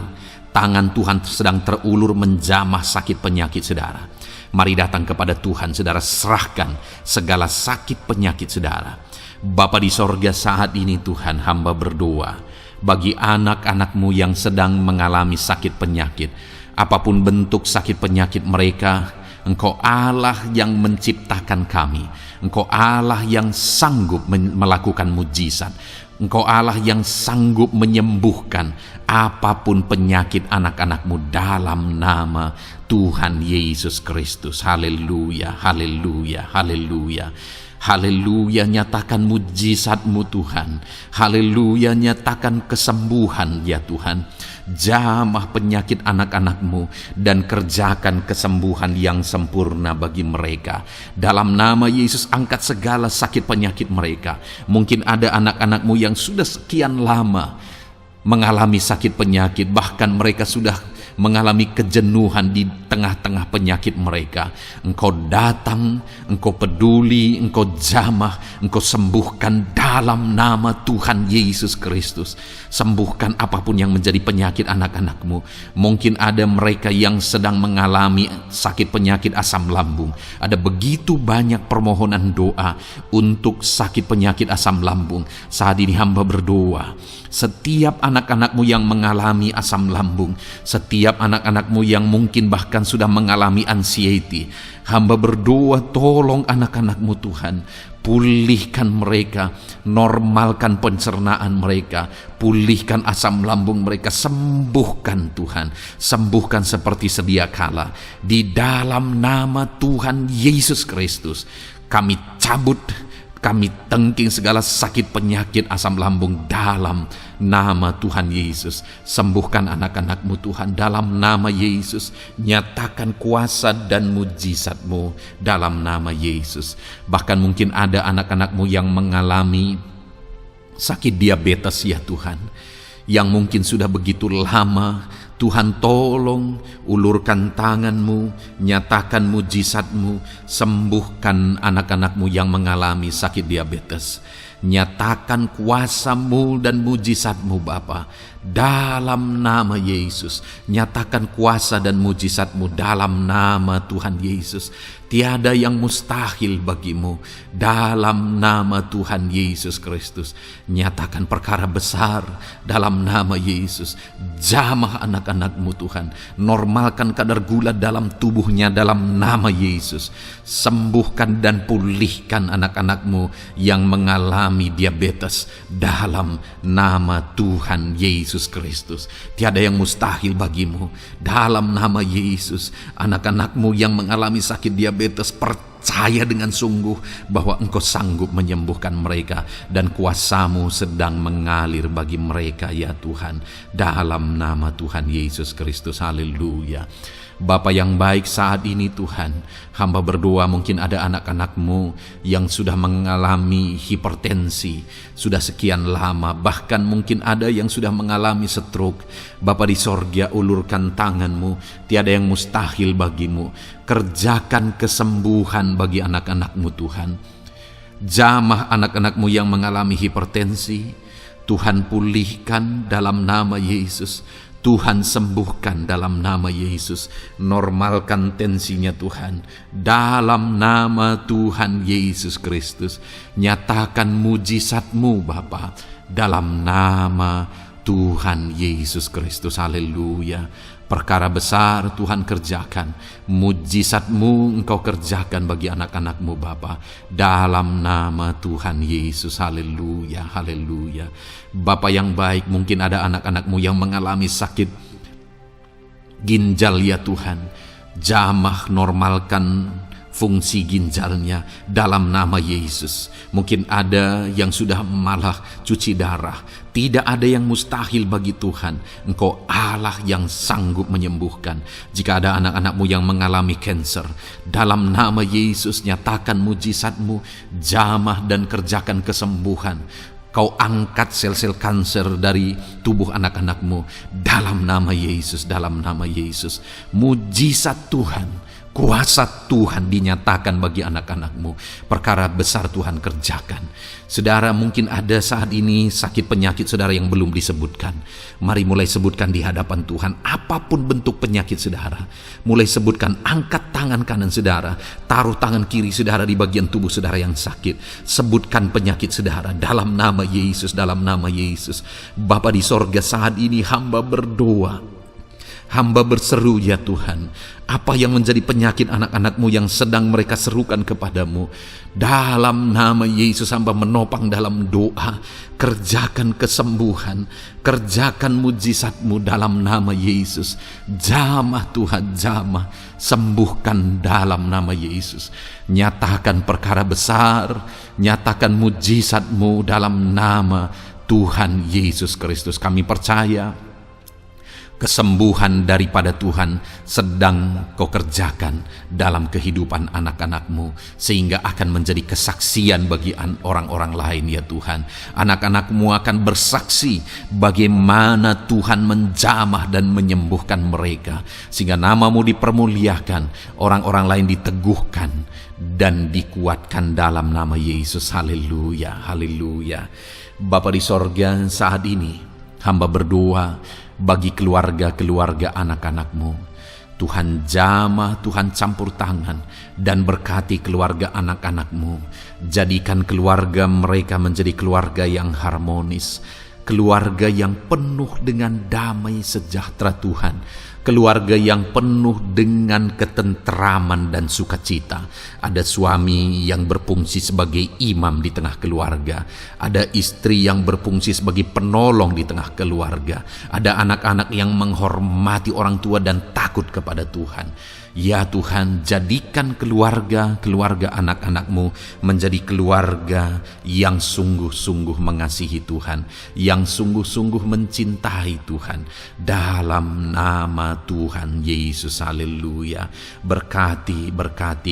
S1: Tangan Tuhan sedang terulur menjamah sakit penyakit saudara. Mari datang kepada Tuhan saudara, serahkan segala sakit penyakit saudara. Bapa di sorga, saat ini Tuhan hamba berdoa bagi anak-anak-Mu yang sedang mengalami sakit penyakit. Apapun bentuk sakit penyakit mereka, Engkau Allah yang menciptakan kami. Engkau Allah yang sanggup melakukan mujizat. Engkau Allah yang sanggup menyembuhkan apapun penyakit anak-anak-Mu dalam nama Tuhan Yesus Kristus. Haleluya, haleluya, haleluya. Haleluya, nyatakan mujizat-Mu Tuhan. Haleluya, nyatakan kesembuhan ya Tuhan. Jamah penyakit anak-anak-Mu dan kerjakan kesembuhan yang sempurna bagi mereka. Dalam nama Yesus, angkat segala sakit penyakit mereka. Mungkin ada anak-anak-Mu yang sudah sekian lama mengalami sakit penyakit, bahkan mereka sudah mengalami kejenuhan di tengah-tengah penyakit mereka. Engkau datang, Engkau peduli, Engkau jamah, Engkau sembuhkan dalam nama Tuhan Yesus Kristus. Sembuhkan apapun yang menjadi penyakit anak-anak-Mu. Mungkin ada mereka yang sedang mengalami sakit penyakit asam lambung. Ada begitu banyak permohonan doa untuk sakit penyakit asam lambung. Saat ini hamba berdoa, setiap anak-anak-Mu yang mengalami asam lambung, setiap anak-anak-Mu yang mungkin bahkan sudah mengalami anxiety, hamba berdoa, tolong anak-anak-Mu Tuhan, pulihkan mereka, normalkan pencernaan mereka, pulihkan asam lambung mereka, sembuhkan Tuhan, sembuhkan seperti sedia kala. Di dalam nama Tuhan Yesus Kristus, kami cabut, kami tengking segala sakit penyakit asam lambung dalam nama Tuhan Yesus. Sembuhkan anak-anak-Mu Tuhan dalam nama Yesus. Nyatakan kuasa dan mujizat-Mu dalam nama Yesus. Bahkan mungkin ada anak-anak-Mu yang mengalami sakit diabetes ya Tuhan, yang mungkin sudah begitu lama. Tuhan tolong ulurkan tangan-Mu, nyatakan mujizat-Mu, sembuhkan anak-anak-Mu yang mengalami sakit diabetes. Nyatakan kuasa-Mu dan mujizat-Mu Bapa dalam nama Yesus. Nyatakan kuasa dan mujizat-Mu dalam nama Tuhan Yesus. Tiada yang mustahil bagi-Mu dalam nama Tuhan Yesus Kristus. Nyatakan perkara besar dalam nama Yesus. Jamah anak-anak-Mu Tuhan. Normalkan kadar gula dalam tubuhnya dalam nama Yesus. Sembuhkan dan pulihkan anak-anak-Mu yang mengalami diabetes dalam nama Tuhan Yesus Kristus. Tiada yang mustahil bagi-Mu dalam nama Yesus. Anak-anak-Mu yang mengalami sakit diabetes, percaya dengan sungguh bahwa Engkau sanggup menyembuhkan mereka, dan kuasa-Mu sedang mengalir bagi mereka ya Tuhan, dalam nama Tuhan Yesus Kristus. Haleluya. Bapa yang baik, saat ini Tuhan, hamba berdoa mungkin ada anak-anak-Mu yang sudah mengalami hipertensi, sudah sekian lama, bahkan mungkin ada yang sudah mengalami stroke. Bapa di sorga, ulurkan tangan-Mu, tiada yang mustahil bagi-Mu. Kerjakan kesembuhan bagi anak-anak-Mu Tuhan. Jamah anak-anak-Mu yang mengalami hipertensi, Tuhan pulihkan dalam nama Yesus. Tuhan sembuhkan dalam nama Yesus. Normalkan tensinya Tuhan dalam nama Tuhan Yesus Kristus. Nyatakan mujizat-Mu Bapa dalam nama Tuhan Yesus Kristus. Haleluya. Perkara besar Tuhan kerjakan, mujizat-Mu Engkau kerjakan bagi anak-anak-Mu Bapa, dalam nama Tuhan Yesus. Haleluya, haleluya. Bapa yang baik, mungkin ada anak-anak-Mu yang mengalami sakit ginjal ya Tuhan. Jamah, normalkan fungsi ginjalnya dalam nama Yesus. Mungkin ada yang sudah malah cuci darah. Tidak ada yang mustahil bagi Tuhan. Engkau Allah yang sanggup menyembuhkan. Jika ada anak-anak-Mu yang mengalami kanker, dalam nama Yesus nyatakan mujizat-Mu, jamah dan kerjakan kesembuhan. Kau angkat sel-sel kanker dari tubuh anak-anak-Mu dalam nama Yesus, dalam nama Yesus. Mujizat Tuhan, kuasa Tuhan dinyatakan bagi anak-anak-Mu. Perkara besar Tuhan kerjakan. Saudara, mungkin ada saat ini sakit penyakit saudara yang belum disebutkan. Mari mulai sebutkan di hadapan Tuhan. Apapun bentuk penyakit saudara, mulai sebutkan. Angkat tangan kanan saudara, taruh tangan kiri saudara di bagian tubuh saudara yang sakit. Sebutkan penyakit saudara dalam nama Yesus, dalam nama Yesus. Bapa di sorga, saat ini hamba berdoa, hamba berseru ya Tuhan, apa yang menjadi penyakit anak-anak-Mu yang sedang mereka serukan kepadamu, dalam nama Yesus hamba menopang dalam doa. Kerjakan kesembuhan, kerjakan mujizat-Mu dalam nama Yesus. Jamah Tuhan, jamah, sembuhkan dalam nama Yesus. Nyatakan perkara besar, nyatakan mujizat-Mu dalam nama Tuhan Yesus Kristus. Kami percaya kesembuhan daripada Tuhan sedang Kau kerjakan dalam kehidupan anak-anak-Mu, sehingga akan menjadi kesaksian bagi orang-orang lain ya Tuhan. Anak-anak-Mu akan bersaksi bagaimana Tuhan menjamah dan menyembuhkan mereka, sehingga nama-Mu dipermuliakan, orang-orang lain diteguhkan dan dikuatkan dalam nama Yesus. Haleluya, haleluya. Bapa di sorga, saat ini hamba berdoa bagi keluarga-keluarga anak-anak-Mu. Tuhan jamah, Tuhan campur tangan dan berkati keluarga anak-anak-Mu. Jadikan keluarga mereka menjadi keluarga yang harmonis, keluarga yang penuh dengan damai sejahtera Tuhan, keluarga yang penuh dengan ketenteraman dan sukacita. Ada suami yang berfungsi sebagai imam di tengah keluarga, ada istri yang berfungsi sebagai penolong di tengah keluarga, ada anak-anak yang menghormati orang tua dan takut kepada Tuhan. Ya Tuhan, jadikan keluarga anak-anak-Mu menjadi keluarga yang sungguh-sungguh mengasihi Tuhan, yang sungguh-sungguh mencintai Tuhan, dalam nama Tuhan Yesus. Haleluya. Berkati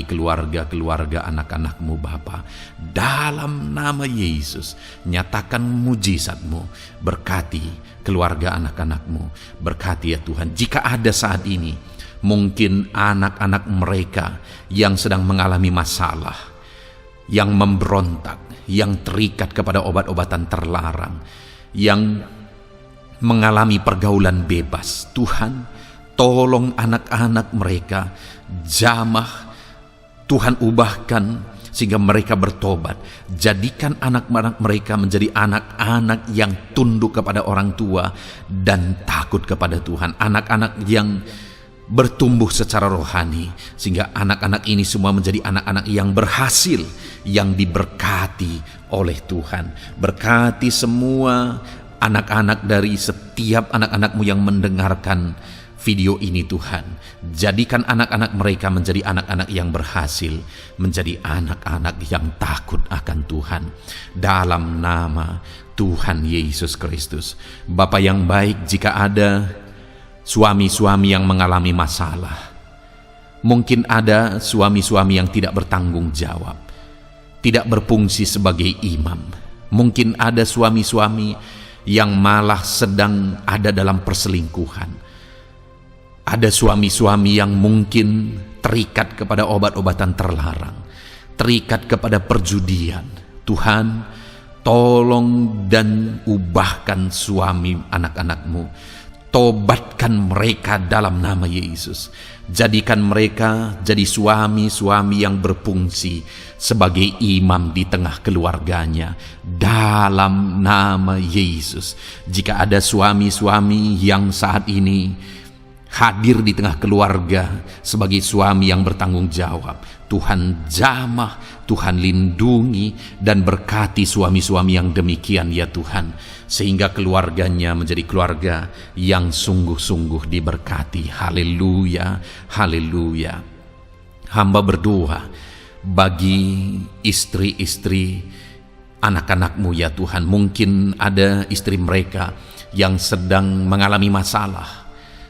S1: keluarga anak-anak-Mu Bapa, dalam nama Yesus. Nyatakan mujizat-Mu, berkati keluarga anak-anak-Mu, berkati ya Tuhan. Jika ada saat ini mungkin anak-anak mereka yang sedang mengalami masalah, yang memberontak, yang terikat kepada obat-obatan terlarang, yang mengalami pergaulan bebas, Tuhan tolong anak-anak mereka, jamah Tuhan, ubahkan sehingga mereka bertobat. Jadikan anak-anak mereka menjadi anak-anak yang tunduk kepada orang tua dan takut kepada Tuhan, anak-anak yang bertumbuh secara rohani, sehingga anak-anak ini semua menjadi anak-anak yang berhasil, yang diberkati oleh Tuhan. Berkati semua anak-anak dari setiap anak-anak-Mu yang mendengarkan video ini Tuhan. Jadikan anak-anak mereka menjadi anak-anak yang berhasil, menjadi anak-anak yang takut akan Tuhan, dalam nama Tuhan Yesus Kristus. Bapa yang baik, jika ada suami-suami yang mengalami masalah, mungkin ada suami-suami yang tidak bertanggung jawab, tidak berfungsi sebagai imam, mungkin ada suami-suami yang malah sedang ada dalam perselingkuhan, ada suami-suami yang mungkin terikat kepada obat-obatan terlarang, terikat kepada perjudian. Tuhan, tolong dan ubahkan suami anak-anak-Mu. Tobatkan mereka dalam nama Yesus. Jadikan mereka jadi suami-suami yang berfungsi sebagai imam di tengah keluarganya dalam nama Yesus. Jika ada suami-suami yang saat ini hadir di tengah keluarga sebagai suami yang bertanggung jawab, Tuhan jamah, Tuhan lindungi dan berkati suami-suami yang demikian ya Tuhan, sehingga keluarganya menjadi keluarga yang sungguh-sungguh diberkati. Haleluya, haleluya. Hamba berdoa bagi istri-istri anak-anak-Mu ya Tuhan. Mungkin ada istri mereka yang sedang mengalami masalah.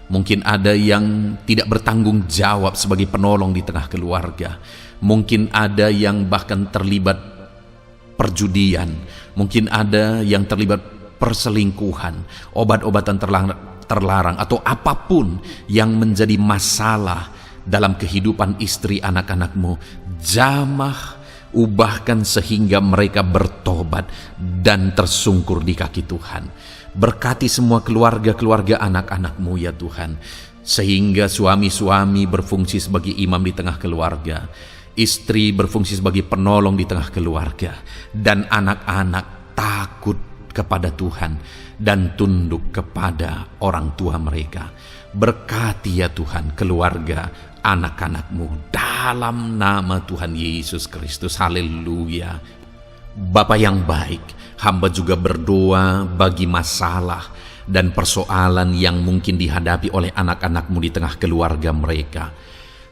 S1: Mungkin ada yang tidak bertanggung jawab sebagai penolong di tengah keluarga. Mungkin ada yang bahkan terlibat perjudian. Mungkin ada yang terlibat perselingkuhan, obat-obatan terlarang, atau apapun yang menjadi masalah dalam kehidupan istri anak-anak-Mu. Jamah, ubahkan sehingga mereka bertobat dan tersungkur di kaki Tuhan. Berkati semua keluarga-keluarga anak-anak-Mu ya Tuhan, sehingga suami-suami berfungsi sebagai imam di tengah keluarga, istri berfungsi sebagai penolong di tengah keluarga, dan anak-anak takut kepada Tuhan dan tunduk kepada orang tua mereka. Berkati ya Tuhan keluarga anak-anak-Mu dalam nama Tuhan Yesus Kristus. Haleluya. Bapa yang baik, hamba juga berdoa bagi masalah dan persoalan yang mungkin dihadapi oleh anak-anak-Mu di tengah keluarga mereka.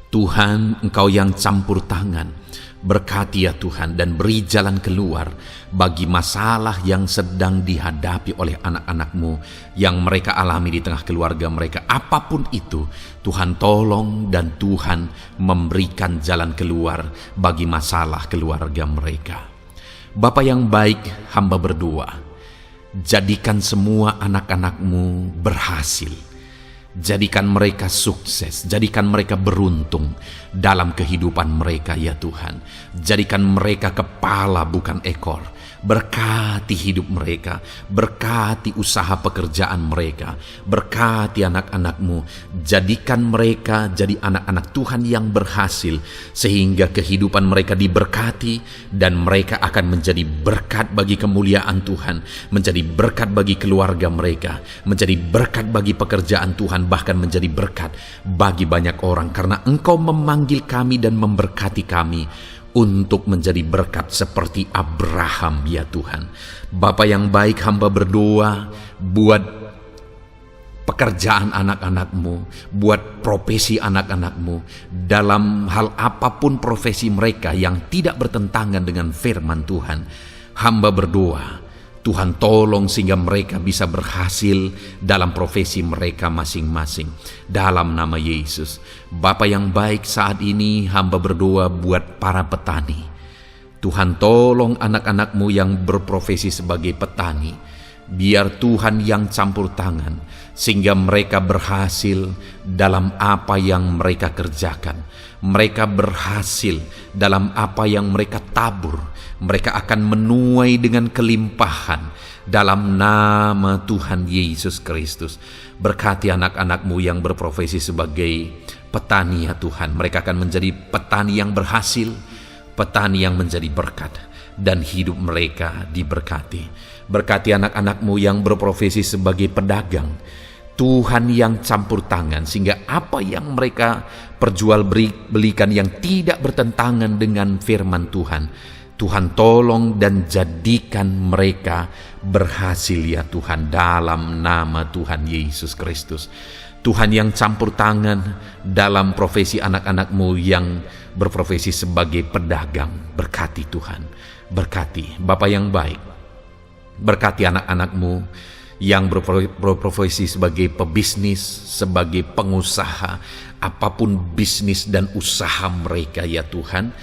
S1: Tuhan, Engkau yang campur tangan, berkati ya Tuhan dan beri jalan keluar bagi masalah yang sedang dihadapi oleh anak-anak-Mu yang mereka alami di tengah keluarga mereka. Apapun itu, Tuhan tolong dan Tuhan memberikan jalan keluar bagi masalah keluarga mereka. Bapa yang baik, hamba berdoa, jadikan semua anak-anak-Mu berhasil. Jadikan mereka sukses, jadikan mereka beruntung dalam kehidupan mereka ya Tuhan. Jadikan mereka kepala bukan ekor. Berkati hidup mereka, berkati usaha pekerjaan mereka, berkati anak-anak-Mu. Jadikan mereka jadi anak-anak Tuhan yang berhasil, sehingga kehidupan mereka diberkati dan mereka akan menjadi berkat bagi kemuliaan Tuhan, menjadi berkat bagi keluarga mereka, menjadi berkat bagi pekerjaan Tuhan, bahkan menjadi berkat bagi banyak orang, karena Engkau memanggil kami dan memberkati kami untuk menjadi berkat seperti Abraham ya Tuhan. Bapa yang baik, hamba berdoa buat pekerjaan anak-anak-Mu, buat profesi anak-anak-Mu, dalam hal apapun profesi mereka yang tidak bertentangan dengan firman Tuhan. Hamba berdoa Tuhan tolong sehingga mereka bisa berhasil dalam profesi mereka masing-masing dalam nama Yesus. Bapa yang baik, saat ini hamba berdoa buat para petani. Tuhan tolong anak-anak-Mu yang berprofesi sebagai petani. Biar Tuhan yang campur tangan sehingga mereka berhasil dalam apa yang mereka kerjakan. Mereka berhasil dalam apa yang mereka tabur. Mereka akan menuai dengan kelimpahan dalam nama Tuhan Yesus Kristus. Berkati anak-anak-Mu yang berprofesi sebagai petani ya Tuhan. Mereka akan menjadi petani yang berhasil, petani yang menjadi berkat, dan hidup mereka diberkati. Berkati anak-anak-Mu yang berprofesi sebagai pedagang. Tuhan yang campur tangan sehingga apa yang mereka perjualbelikan yang tidak bertentangan dengan firman Tuhan, Tuhan tolong dan jadikan mereka berhasil ya Tuhan dalam nama Tuhan Yesus Kristus. Tuhan yang campur tangan dalam profesi anak-anak-Mu yang berprofesi sebagai pedagang. Berkati Tuhan, berkati Bapa yang baik. Berkati anak-anak-Mu yang berprofesi sebagai pebisnis, sebagai pengusaha, apapun bisnis dan usaha mereka ya Tuhan.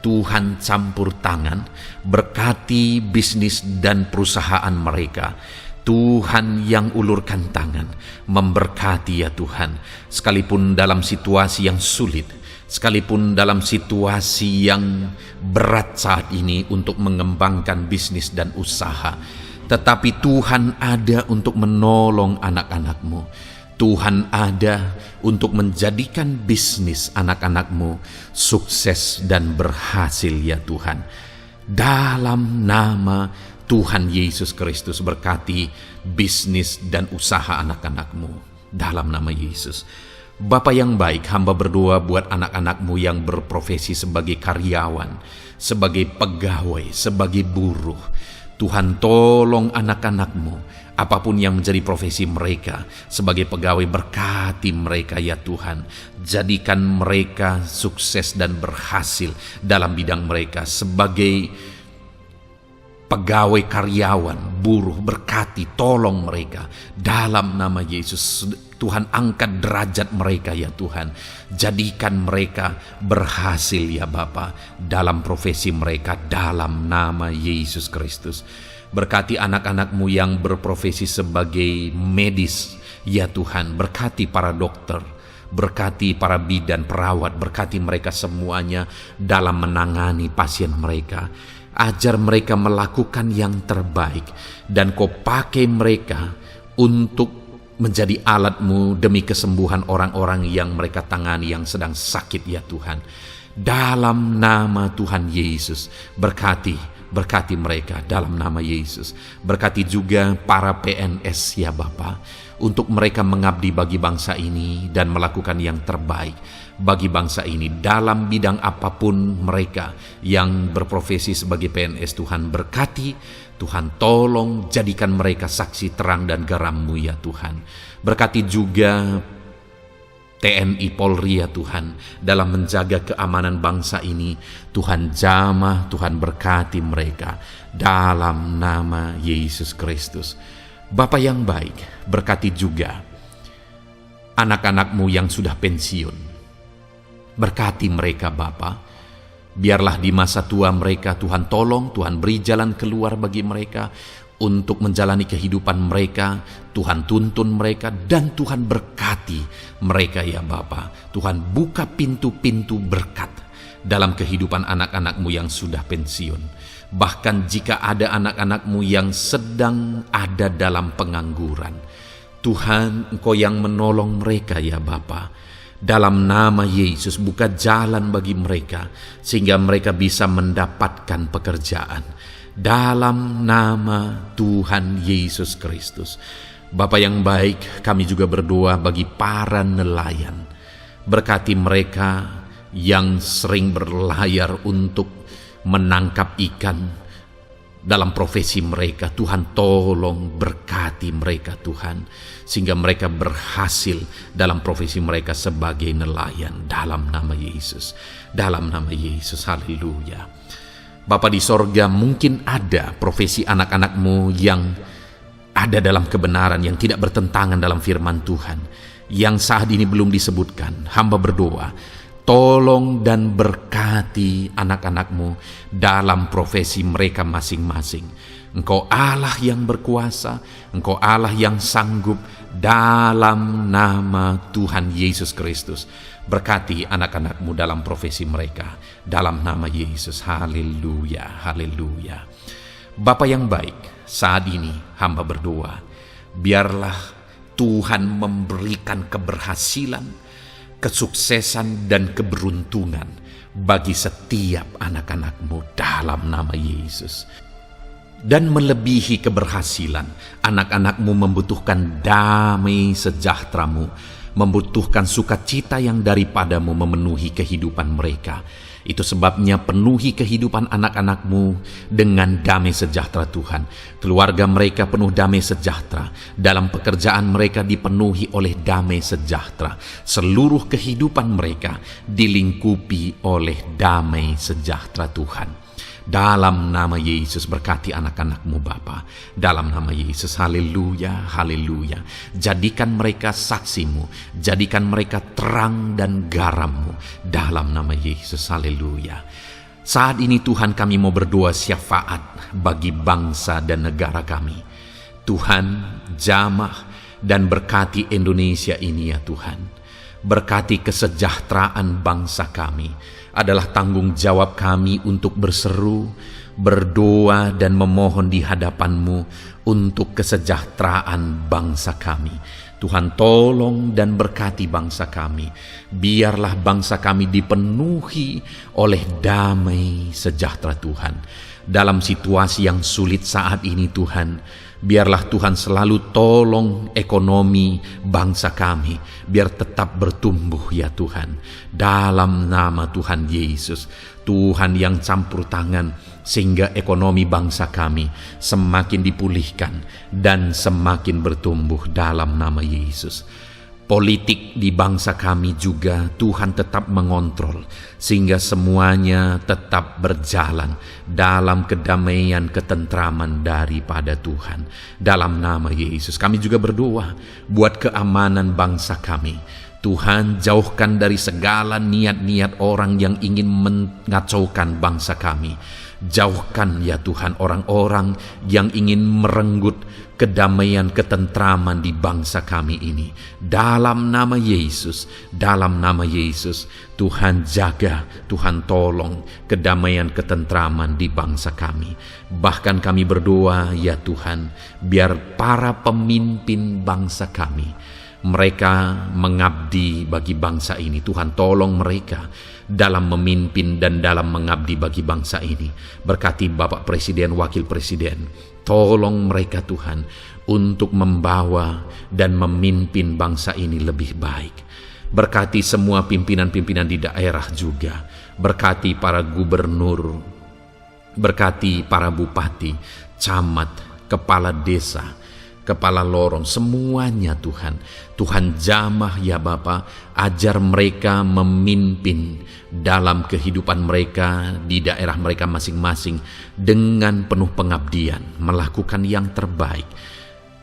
S1: Tuhan campur tangan, berkati bisnis dan perusahaan mereka. Tuhan yang ulurkan tangan, memberkati ya Tuhan. Sekalipun dalam situasi yang sulit, Sekalipun dalam situasi yang berat saat ini untuk mengembangkan bisnis dan usaha, tetapi Tuhan ada untuk menolong anak-anak-Mu. Tuhan ada untuk menjadikan bisnis anak-anak-Mu sukses dan berhasil ya Tuhan. Dalam nama Tuhan Yesus Kristus, berkati bisnis dan usaha anak-anak-Mu. Dalam nama Yesus. Bapa yang baik, hamba berdoa buat anak-anak-Mu yang berprofesi sebagai karyawan, sebagai pegawai, sebagai buruh. Tuhan tolong anak-anak-Mu, apapun yang menjadi profesi mereka, sebagai pegawai berkati mereka ya Tuhan. Jadikan mereka sukses dan berhasil dalam bidang mereka. Sebagai pegawai karyawan, buruh, berkati, tolong mereka. Dalam nama Yesus, Tuhan angkat derajat mereka ya Tuhan. Jadikan mereka berhasil ya Bapa dalam profesi mereka dalam nama Yesus Kristus. Berkati anak-anak-Mu yang berprofesi sebagai medis ya Tuhan. Berkati para dokter, berkati para bidan, perawat, berkati mereka semuanya dalam menangani pasien mereka. Ajar mereka melakukan yang terbaik dan Kau pakai mereka untuk menjadi alat-Mu demi kesembuhan orang-orang yang mereka tangani yang sedang sakit ya Tuhan. Dalam nama Tuhan Yesus, berkati mereka dalam nama Yesus. Berkati juga para PNS ya Bapa, untuk mereka mengabdi bagi bangsa ini dan melakukan yang terbaik bagi bangsa ini dalam bidang apapun mereka yang berprofesi sebagai PNS. Tuhan berkati, Tuhan tolong jadikan mereka saksi terang dan garam-Mu ya Tuhan. Berkati juga TNI Polri ya Tuhan dalam menjaga keamanan bangsa ini. Tuhan jamah, Tuhan berkati mereka dalam nama Yesus Kristus. Bapa yang baik, berkati juga anak-anak-Mu yang sudah pensiun. Berkati mereka Bapa. Biarlah di masa tua mereka Tuhan tolong, Tuhan beri jalan keluar bagi mereka untuk menjalani kehidupan mereka. Tuhan tuntun mereka dan Tuhan berkati mereka ya Bapa. Tuhan buka pintu-pintu berkat dalam kehidupan anak-anak-Mu yang sudah pensiun. Bahkan jika ada anak-anak-Mu yang sedang ada dalam pengangguran, Tuhan Engkau yang menolong mereka ya Bapa. Dalam nama Yesus, buka jalan bagi mereka sehingga mereka bisa mendapatkan pekerjaan. Dalam nama Tuhan Yesus Kristus. Bapa yang baik, kami juga berdoa bagi para nelayan. Berkati mereka yang sering berlayar untuk menangkap ikan dalam profesi mereka. Tuhan tolong berkati mereka Tuhan, sehingga mereka berhasil dalam profesi mereka sebagai nelayan dalam nama Yesus. Dalam nama Yesus, haleluya. Bapa di sorga, mungkin ada profesi anak-anak-Mu yang ada dalam kebenaran, yang tidak bertentangan dalam firman Tuhan, yang saat ini belum disebutkan. Hamba berdoa, tolong dan berkati anak-anak-Mu dalam profesi mereka masing-masing. Engkau Allah yang berkuasa, Engkau Allah yang sanggup, dalam nama Tuhan Yesus Kristus. Berkati anak-anak-Mu dalam profesi mereka, dalam nama Yesus. Haleluya, haleluya. Bapa yang baik, saat ini hamba berdoa, biarlah Tuhan memberikan keberhasilan, kesuksesan dan keberuntungan bagi setiap anak-anak-Mu dalam nama Yesus. Dan melebihi keberhasilan, anak-anak-Mu membutuhkan damai sejahtera-Mu, membutuhkan sukacita yang daripada-Mu memenuhi kehidupan mereka. Itu sebabnya penuhi kehidupan anak-anak-Mu dengan damai sejahtera Tuhan. Keluarga mereka penuh damai sejahtera. Dalam pekerjaan mereka dipenuhi oleh damai sejahtera. Seluruh kehidupan mereka dilingkupi oleh damai sejahtera Tuhan. Dalam nama Yesus, berkati anak-anak-Mu Bapa. Dalam nama Yesus, haleluya, haleluya. Jadikan mereka saksi-Mu, jadikan mereka terang dan garam-Mu. Dalam nama Yesus, haleluya. Saat ini Tuhan, kami mau berdoa syafaat bagi bangsa dan negara kami. Tuhan, jamah dan berkati Indonesia ini ya Tuhan. Berkati kesejahteraan bangsa kami. Adalah tanggung jawab kami untuk berseru, berdoa dan memohon di hadapan-Mu untuk kesejahteraan bangsa kami. Tuhan, tolong dan berkati bangsa kami. Biarlah bangsa kami dipenuhi oleh damai sejahtera Tuhan. Dalam situasi yang sulit saat ini Tuhan, biarlah Tuhan selalu tolong ekonomi bangsa kami, biar tetap bertumbuh ya Tuhan. Dalam nama Tuhan Yesus, Tuhan yang campur tangan, sehingga ekonomi bangsa kami semakin dipulihkan dan semakin bertumbuh dalam nama Yesus. Politik di bangsa kami juga Tuhan tetap mengontrol, sehingga semuanya tetap berjalan dalam kedamaian ketentraman daripada Tuhan. Dalam nama Yesus kami juga berdoa buat keamanan bangsa kami. Tuhan, jauhkan dari segala niat-niat orang yang ingin mengacaukan bangsa kami. Jauhkan ya Tuhan orang-orang yang ingin merenggut kedamaian ketentraman di bangsa kami ini. Dalam nama Yesus, dalam nama Yesus, Tuhan jaga, Tuhan tolong kedamaian ketentraman di bangsa kami. Bahkan kami berdoa ya Tuhan, biar para pemimpin bangsa kami, mereka mengabdi bagi bangsa ini. Tuhan tolong mereka dalam memimpin dan dalam mengabdi bagi bangsa ini. Berkati Bapak Presiden, Wakil Presiden, tolong mereka Tuhan untuk membawa dan memimpin bangsa ini lebih baik. Berkati semua pimpinan-pimpinan di daerah juga. Berkati para gubernur, berkati para bupati, camat, kepala desa, kepala lorong, semuanya Tuhan. Tuhan jamah ya Bapa, ajar mereka memimpin dalam kehidupan mereka di daerah mereka masing-masing dengan penuh pengabdian, melakukan yang terbaik,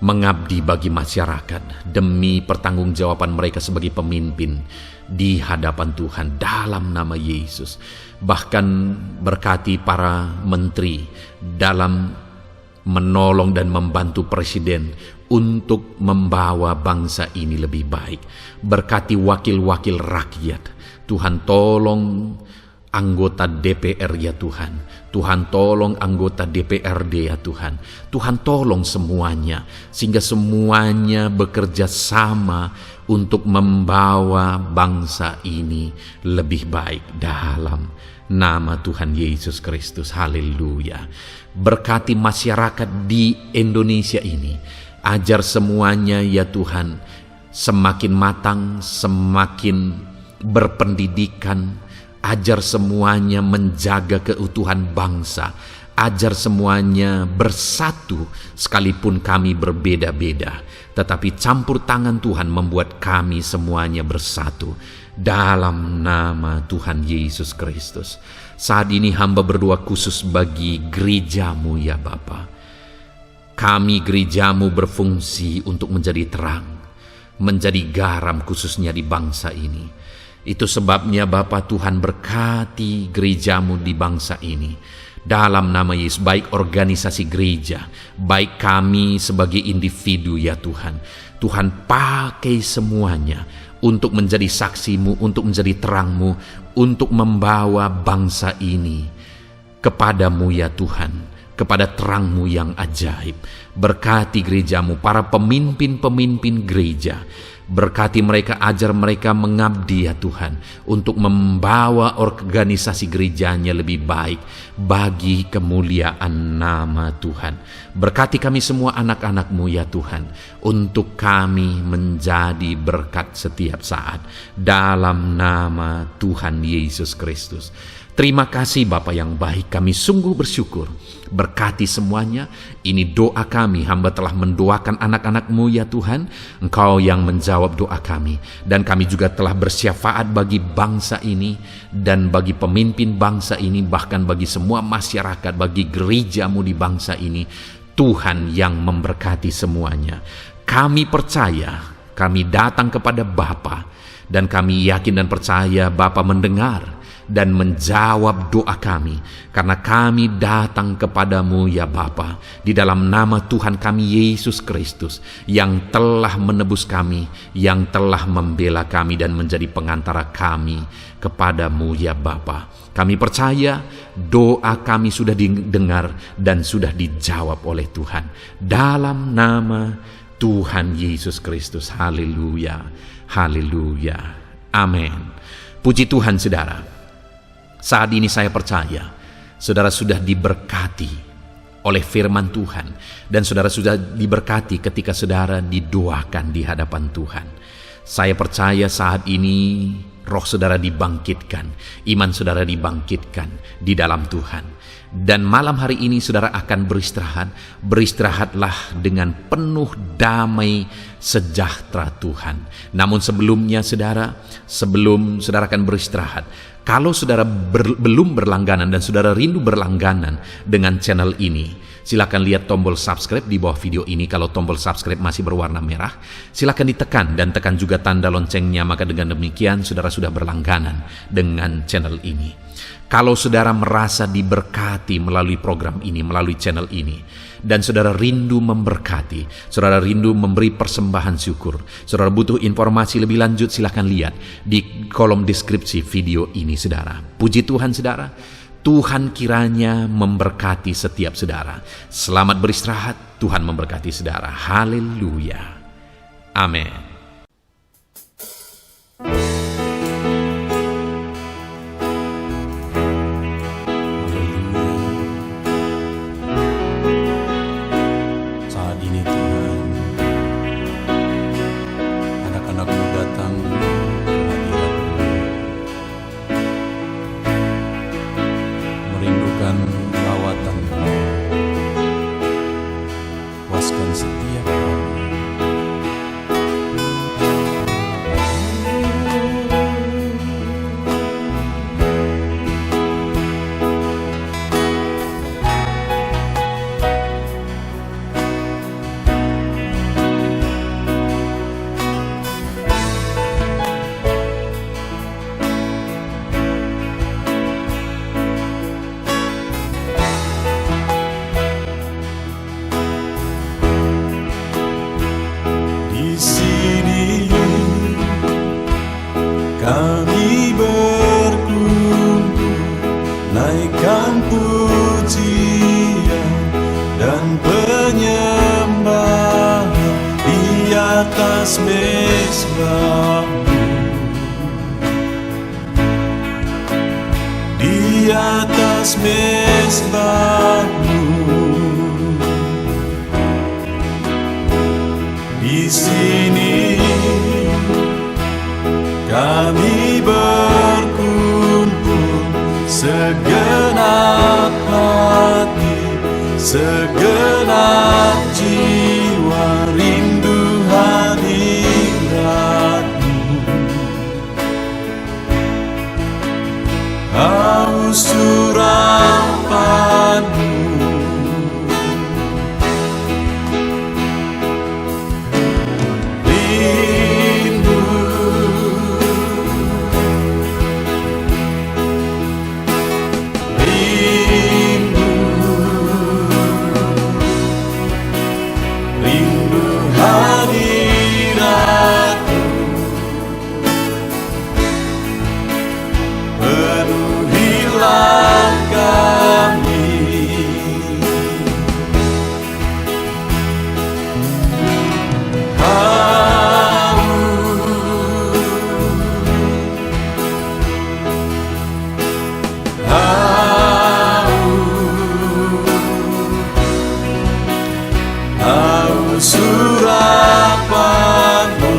S1: mengabdi bagi masyarakat demi pertanggungjawaban mereka sebagai pemimpin di hadapan Tuhan dalam nama Yesus. Bahkan berkati para menteri dalam menolong dan membantu presiden untuk membawa bangsa ini lebih baik. Berkati wakil-wakil rakyat. Tuhan tolong anggota DPR ya Tuhan. Tuhan tolong anggota DPRD ya Tuhan. Tuhan tolong semuanya, sehingga semuanya bekerja sama untuk membawa bangsa ini lebih baik dalam nama Tuhan Yesus Kristus. Haleluya. Berkati masyarakat di Indonesia ini. Ajar semuanya ya Tuhan semakin matang, semakin berpendidikan. Ajar semuanya menjaga keutuhan bangsa. Ajar semuanya bersatu sekalipun kami berbeda-beda. Tetapi campur tangan Tuhan membuat kami semuanya bersatu. Dalam nama Tuhan Yesus Kristus. Saat ini hamba berdoa khusus bagi gerejamu ya Bapa. Kami gerejamu berfungsi untuk menjadi terang, menjadi garam khususnya di bangsa ini. Itu sebabnya Bapa Tuhan berkati gerejamu di bangsa ini. Dalam nama Yesus, baik organisasi gereja, baik kami sebagai individu ya Tuhan. Tuhan pakai semuanya untuk menjadi saksimu, untuk menjadi terangmu, untuk membawa bangsa ini kepadamu ya Tuhan, kepada terangmu yang ajaib. Berkati gerejamu, para pemimpin-pemimpin gereja. Berkati mereka, ajar mereka mengabdi ya Tuhan, untuk membawa organisasi gerejanya lebih baik bagi kemuliaan nama Tuhan. Berkati kami semua anak-anak-Mu ya Tuhan, untuk kami menjadi berkat setiap saat dalam nama Tuhan Yesus Kristus. Terima kasih Bapa yang baik, kami sungguh bersyukur. Berkati semuanya. Ini doa kami, hamba telah mendoakan anak-anak-Mu ya Tuhan. Engkau yang menjawab doa kami. Dan kami juga telah bersyafaat bagi bangsa ini dan bagi pemimpin bangsa ini, bahkan bagi semua masyarakat, bagi gereja-Mu di bangsa ini. Tuhan yang memberkati semuanya. Kami percaya, kami datang kepada Bapa, dan kami yakin dan percaya Bapa mendengar dan menjawab doa kami, karena kami datang kepadamu ya Bapa, di dalam nama Tuhan kami Yesus Kristus, yang telah menebus kami, yang telah membela kami dan menjadi pengantara kami kepadamu ya Bapa. Kami percaya doa kami sudah didengar dan sudah dijawab oleh Tuhan. Dalam nama Tuhan Yesus Kristus. Haleluya. Haleluya. Amin. Puji Tuhan saudara. Saat ini saya percaya saudara sudah diberkati oleh firman Tuhan, dan saudara sudah diberkati ketika saudara didoakan di hadapan Tuhan. Saya percaya saat ini roh saudara dibangkitkan, iman saudara dibangkitkan di dalam Tuhan. Dan malam hari ini saudara akan beristirahat. Beristirahatlah dengan penuh damai sejahtera Tuhan. Namun sebelumnya saudara, sebelum saudara akan beristirahat, kalau saudara belum berlangganan dan saudara rindu berlangganan dengan channel ini, silakan lihat tombol subscribe di bawah video ini. Kalau tombol subscribe masih berwarna merah, silakan ditekan dan tekan juga tanda loncengnya. Maka dengan demikian saudara sudah berlangganan dengan channel ini. Kalau saudara merasa diberkati melalui program ini, melalui channel ini, dan saudara rindu memberkati, saudara rindu memberi persembahan syukur, saudara butuh informasi lebih lanjut, silakan lihat di kolom deskripsi video ini saudara. Puji Tuhan saudara, Tuhan kiranya memberkati setiap saudara. Selamat beristirahat, Tuhan memberkati saudara. Haleluya. Amin.
S2: Setiap hari kami berkumpul, naikkan pujian dan penyembahan di atas mezbah-Mu, di atas mezbah-Mu. Di sini kami berkumpul, segenap hati, segenap jiwa, rindu hadirat-Mu. Haus urapan-Mu, surapan-Mu,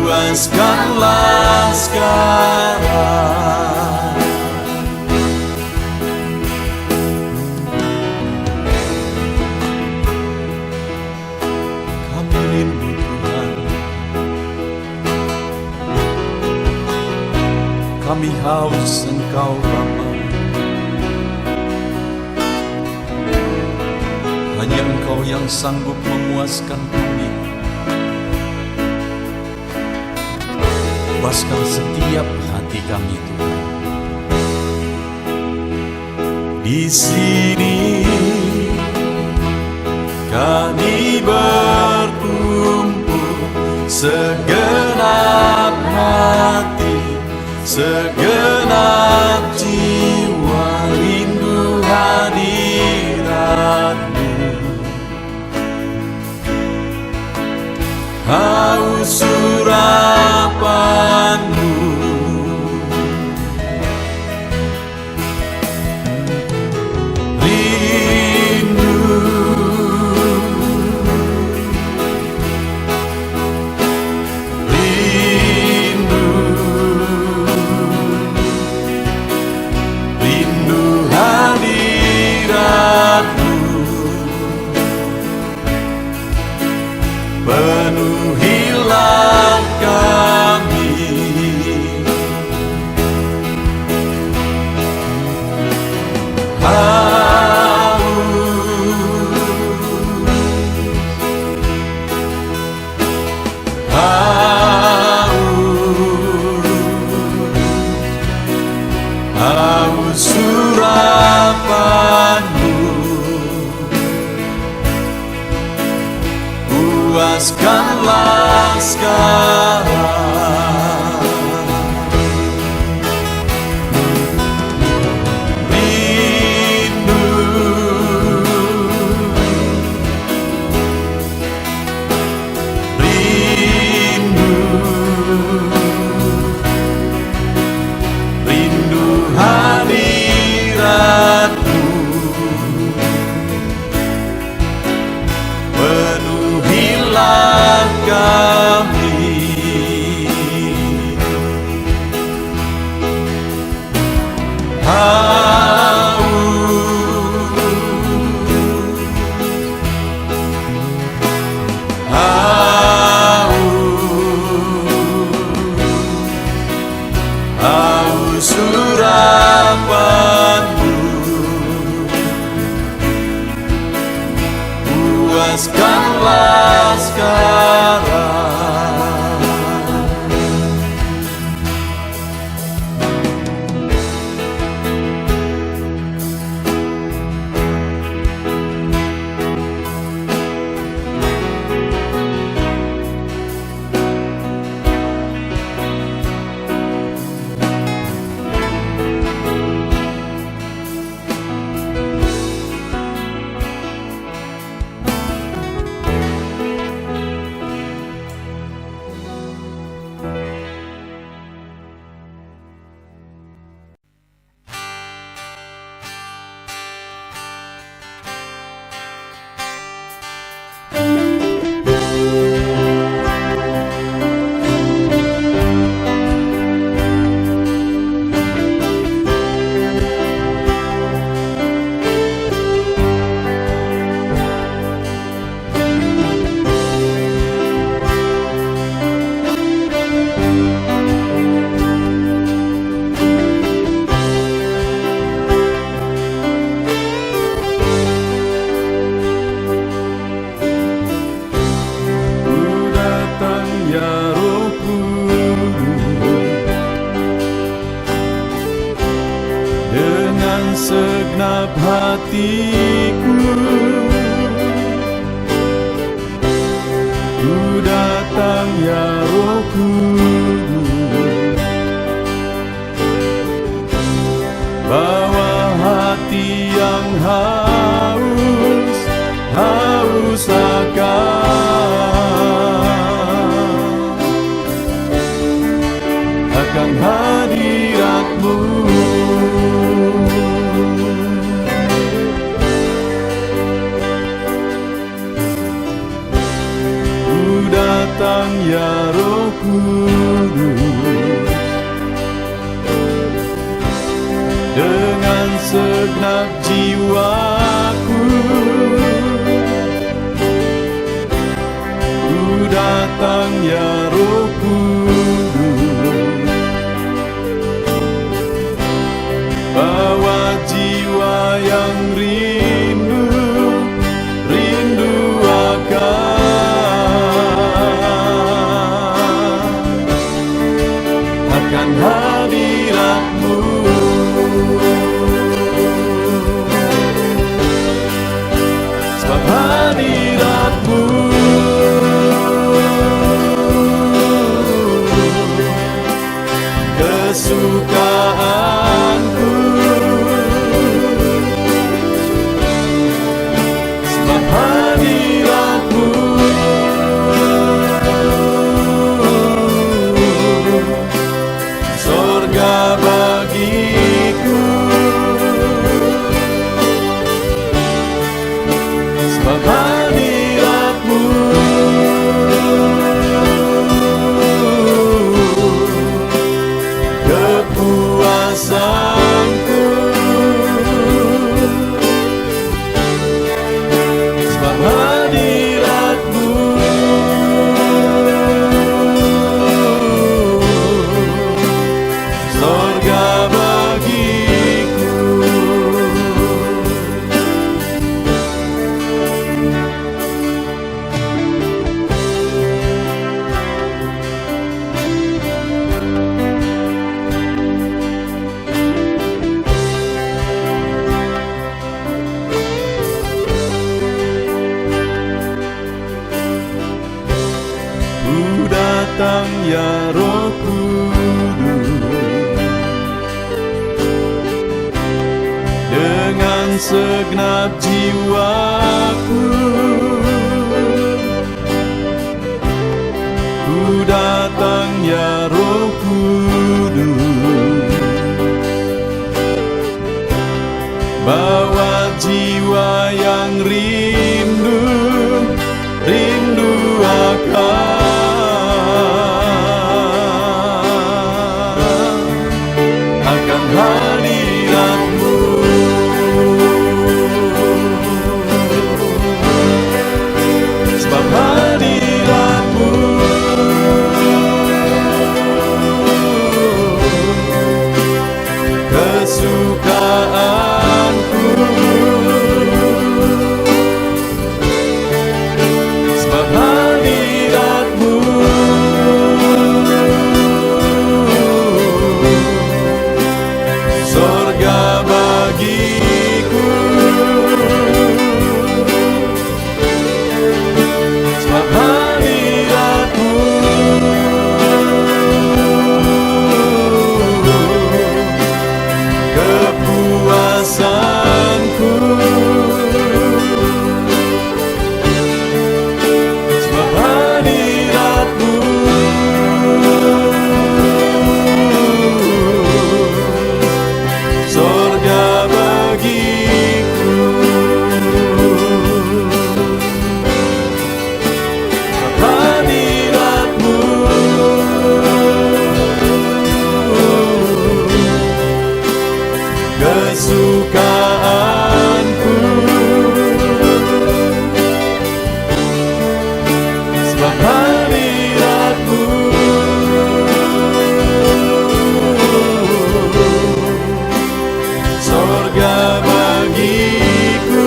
S2: puaskanlah sekarang. Kami rindu Tuhan, kami haus Engkau Bapa. Hanya Engkau yang sanggup memuaskan kami. bebaskan setiap hati kami Tuhan. Di sini kami berkumpul, segenap hati, segenap jiwa, rindu hadirat-Mu, haus urapan-Mu. Penuhilah kami, haus urapan-Mu, puaskanlah sekarang. Rindu, rindu, rindu hadirat-Mu, penuhilah kami. Haus urapan-Mu, puaskanlah sekarang. Segenap hatiku, ku datang ya Roh Kudus, bawa hati yang haus, haus akan hadirat-Mu. Datang ya Roh Kudus, dengan segenap jiwaku, ku datang ya Roh Kudus, bawa jiwa yang rindu, rindu akan datang ya Roh Kudus, dengan segenap jiwaku ku datang ya Roh Kudus, bawa jiwa yang rindu akan hadirat-Mu. Sebab hadirat-Mu kesukaanku, sebab hadirat-Mu sorga bagiku, sebab hadirat-Mu kepuasanku, sebab hadirat-Mu sorga bagiku, sebab hadirat-Mu kesukaanku, sebab hadirat-Mu sorga bagiku,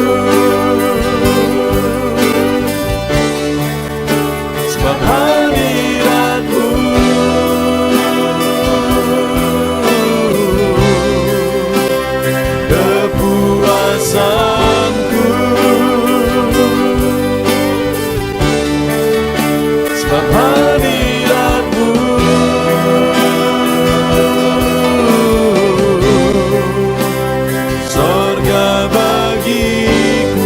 S2: sebab hadirat-Mu kepuasanku, sebab hadirat-Mu sorga bagiku.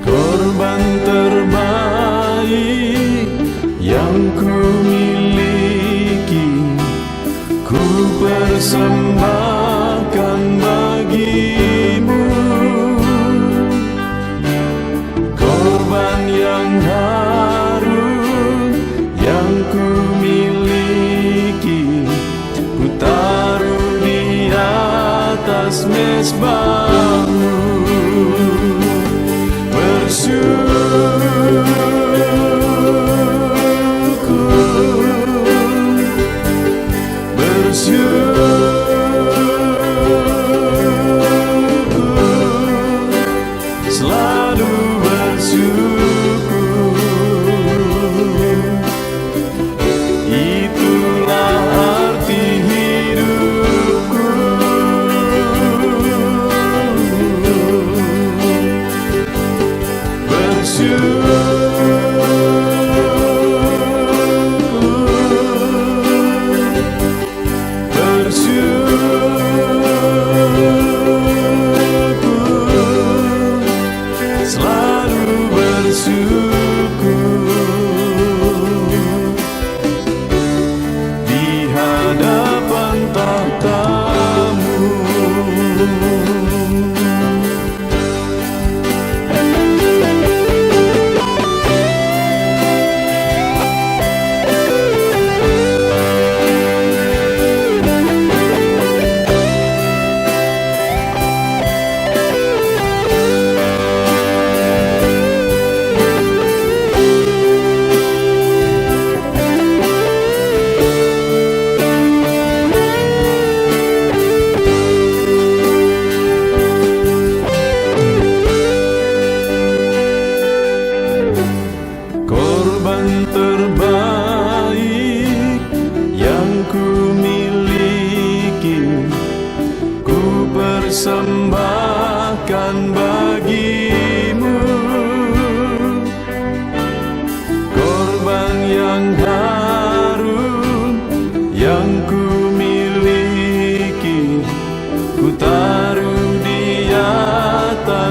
S2: Korban terbaik yang ku miliki, ku persembahkan bagi-Mu. Korban yang harum yang ku miliki, ku taruh di atas mezbah-Mu. Selalu bersyukur, itulah arti hidupku. Bersyukur,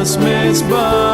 S2: atas mezbah.